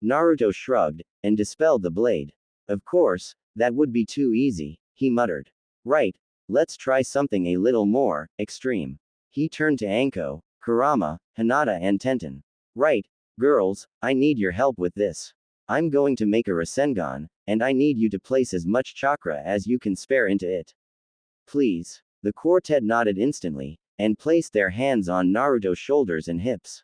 Naruto shrugged, and dispelled the blade. Of course, that would be too easy, he muttered. Right, let's try something a little more extreme. He turned to Anko, Kurama, Hinata and Tenten. Right, girls, I need your help with this. I'm going to make a Rasengan, and I need you to place as much chakra as you can spare into it. Please. The quartet nodded instantly, and placed their hands on Naruto's shoulders and hips.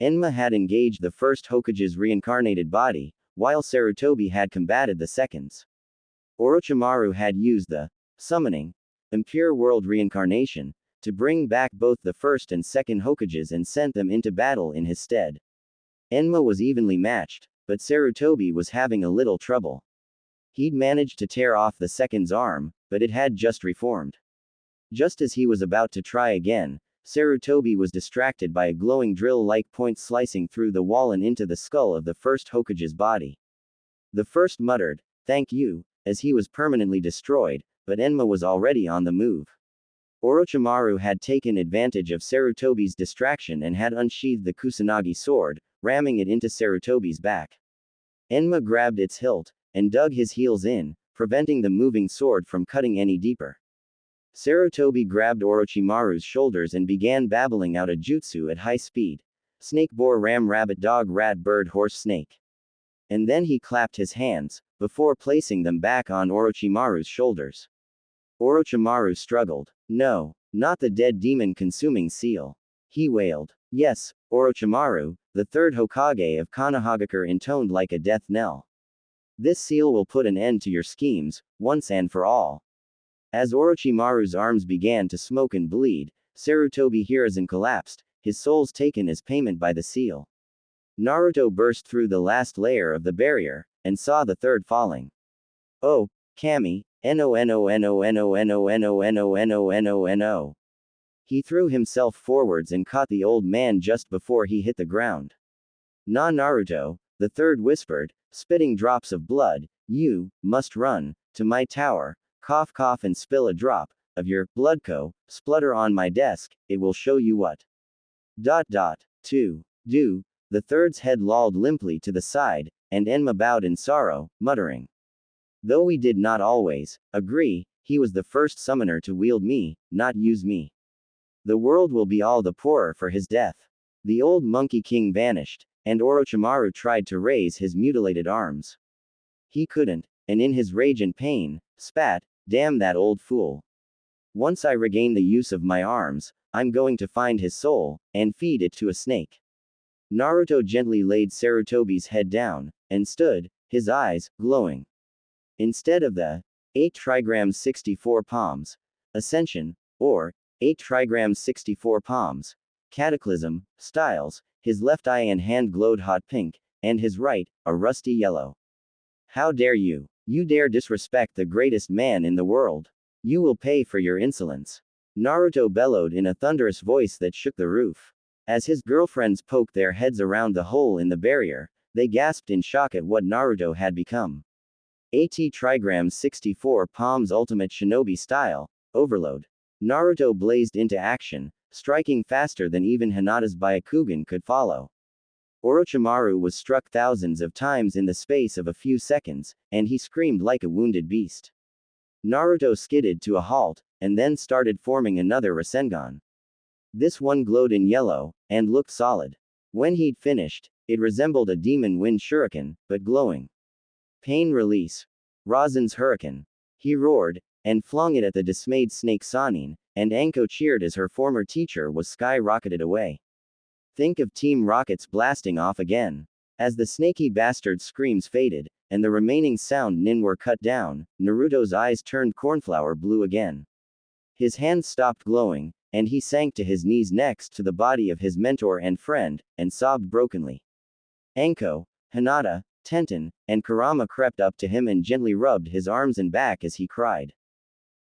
Enma had engaged the first Hokage's reincarnated body, while Sarutobi had combated the second's. Orochimaru had used the summoning impure world reincarnation to bring back both the first and second Hokages and sent them into battle in his stead. Enma was evenly matched, but Sarutobi was having a little trouble. He'd managed to tear off the second's arm, but it had just reformed. Just as he was about to try again, Sarutobi was distracted by a glowing drill-like point slicing through the wall and into the skull of the first Hokage's body. The first muttered, "Thank you," as he was permanently destroyed, but Enma was already on the move. Orochimaru had taken advantage of Sarutobi's distraction and had unsheathed the Kusanagi sword, ramming it into Sarutobi's back. Enma grabbed its hilt, and dug his heels in, preventing the moving sword from cutting any deeper. Sarutobi grabbed Orochimaru's shoulders and began babbling out a jutsu at high speed. Snake boar ram rabbit dog rat bird horse snake. And then he clapped his hands, before placing them back on Orochimaru's shoulders. Orochimaru struggled. "No, not the dead demon-consuming seal," he wailed. "Yes, Orochimaru, the third Hokage of Konohagakure," intoned like a death knell. "This seal will put an end to your schemes, once and for all." As Orochimaru's arms began to smoke and bleed, Sarutobi Hiruzen collapsed, his souls taken as payment by the seal. Naruto burst through the last layer of the barrier, and saw the third falling. "Oh, Kami, no. He threw himself forwards and caught the old man just before he hit the ground. "Na Naruto," the third whispered, spitting drops of blood, "you must run to my tower, cough and spill a drop of your bloodco, splutter on my desk, it will show you what. To do." The third's head lolled limply to the side, and Enma bowed in sorrow, muttering, "Though we did not always agree, he was the first summoner to wield me, not use me. The world will be all the poorer for his death." The old monkey king vanished, and Orochimaru tried to raise his mutilated arms. He couldn't, and in his rage and pain, spat, "Damn that old fool. Once I regain the use of my arms, I'm going to find his soul, and feed it to a snake." Naruto gently laid Sarutobi's head down, and stood, his eyes glowing. Instead of the 8 trigrams 64 palms ascension, or 8 trigrams 64 palms cataclysm styles, his left eye and hand glowed hot pink, and his right, a rusty yellow. "How dare you? You dare disrespect the greatest man in the world. You will pay for your insolence." Naruto bellowed in a thunderous voice that shook the roof. As his girlfriends poked their heads around the hole in the barrier, they gasped in shock at what Naruto had become. AT trigrams 64 palms ultimate shinobi style, overload. Naruto blazed into action, striking faster than even Hinata's Byakugan could follow. Orochimaru was struck thousands of times in the space of a few seconds, and he screamed like a wounded beast. Naruto skidded to a halt, and then started forming another Rasengan. This one glowed in yellow, and looked solid. When he'd finished, it resembled a demon wind shuriken, but glowing. "Pain release. Rasen's Hurricane." He roared, and flung it at the dismayed Snake Sanin, and Anko cheered as her former teacher was skyrocketed away. Think of Team Rocket's blasting off again. As the snaky bastard's screams faded, and the remaining sound nin were cut down, Naruto's eyes turned cornflower blue again. His hands stopped glowing, and he sank to his knees next to the body of his mentor and friend, and sobbed brokenly. Anko, Hinata, Tenten, and Kurama crept up to him and gently rubbed his arms and back as he cried.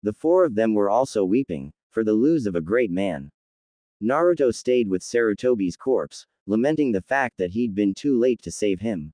The four of them were also weeping, for the lose of a great man. Naruto stayed with Sarutobi's corpse, lamenting the fact that he'd been too late to save him.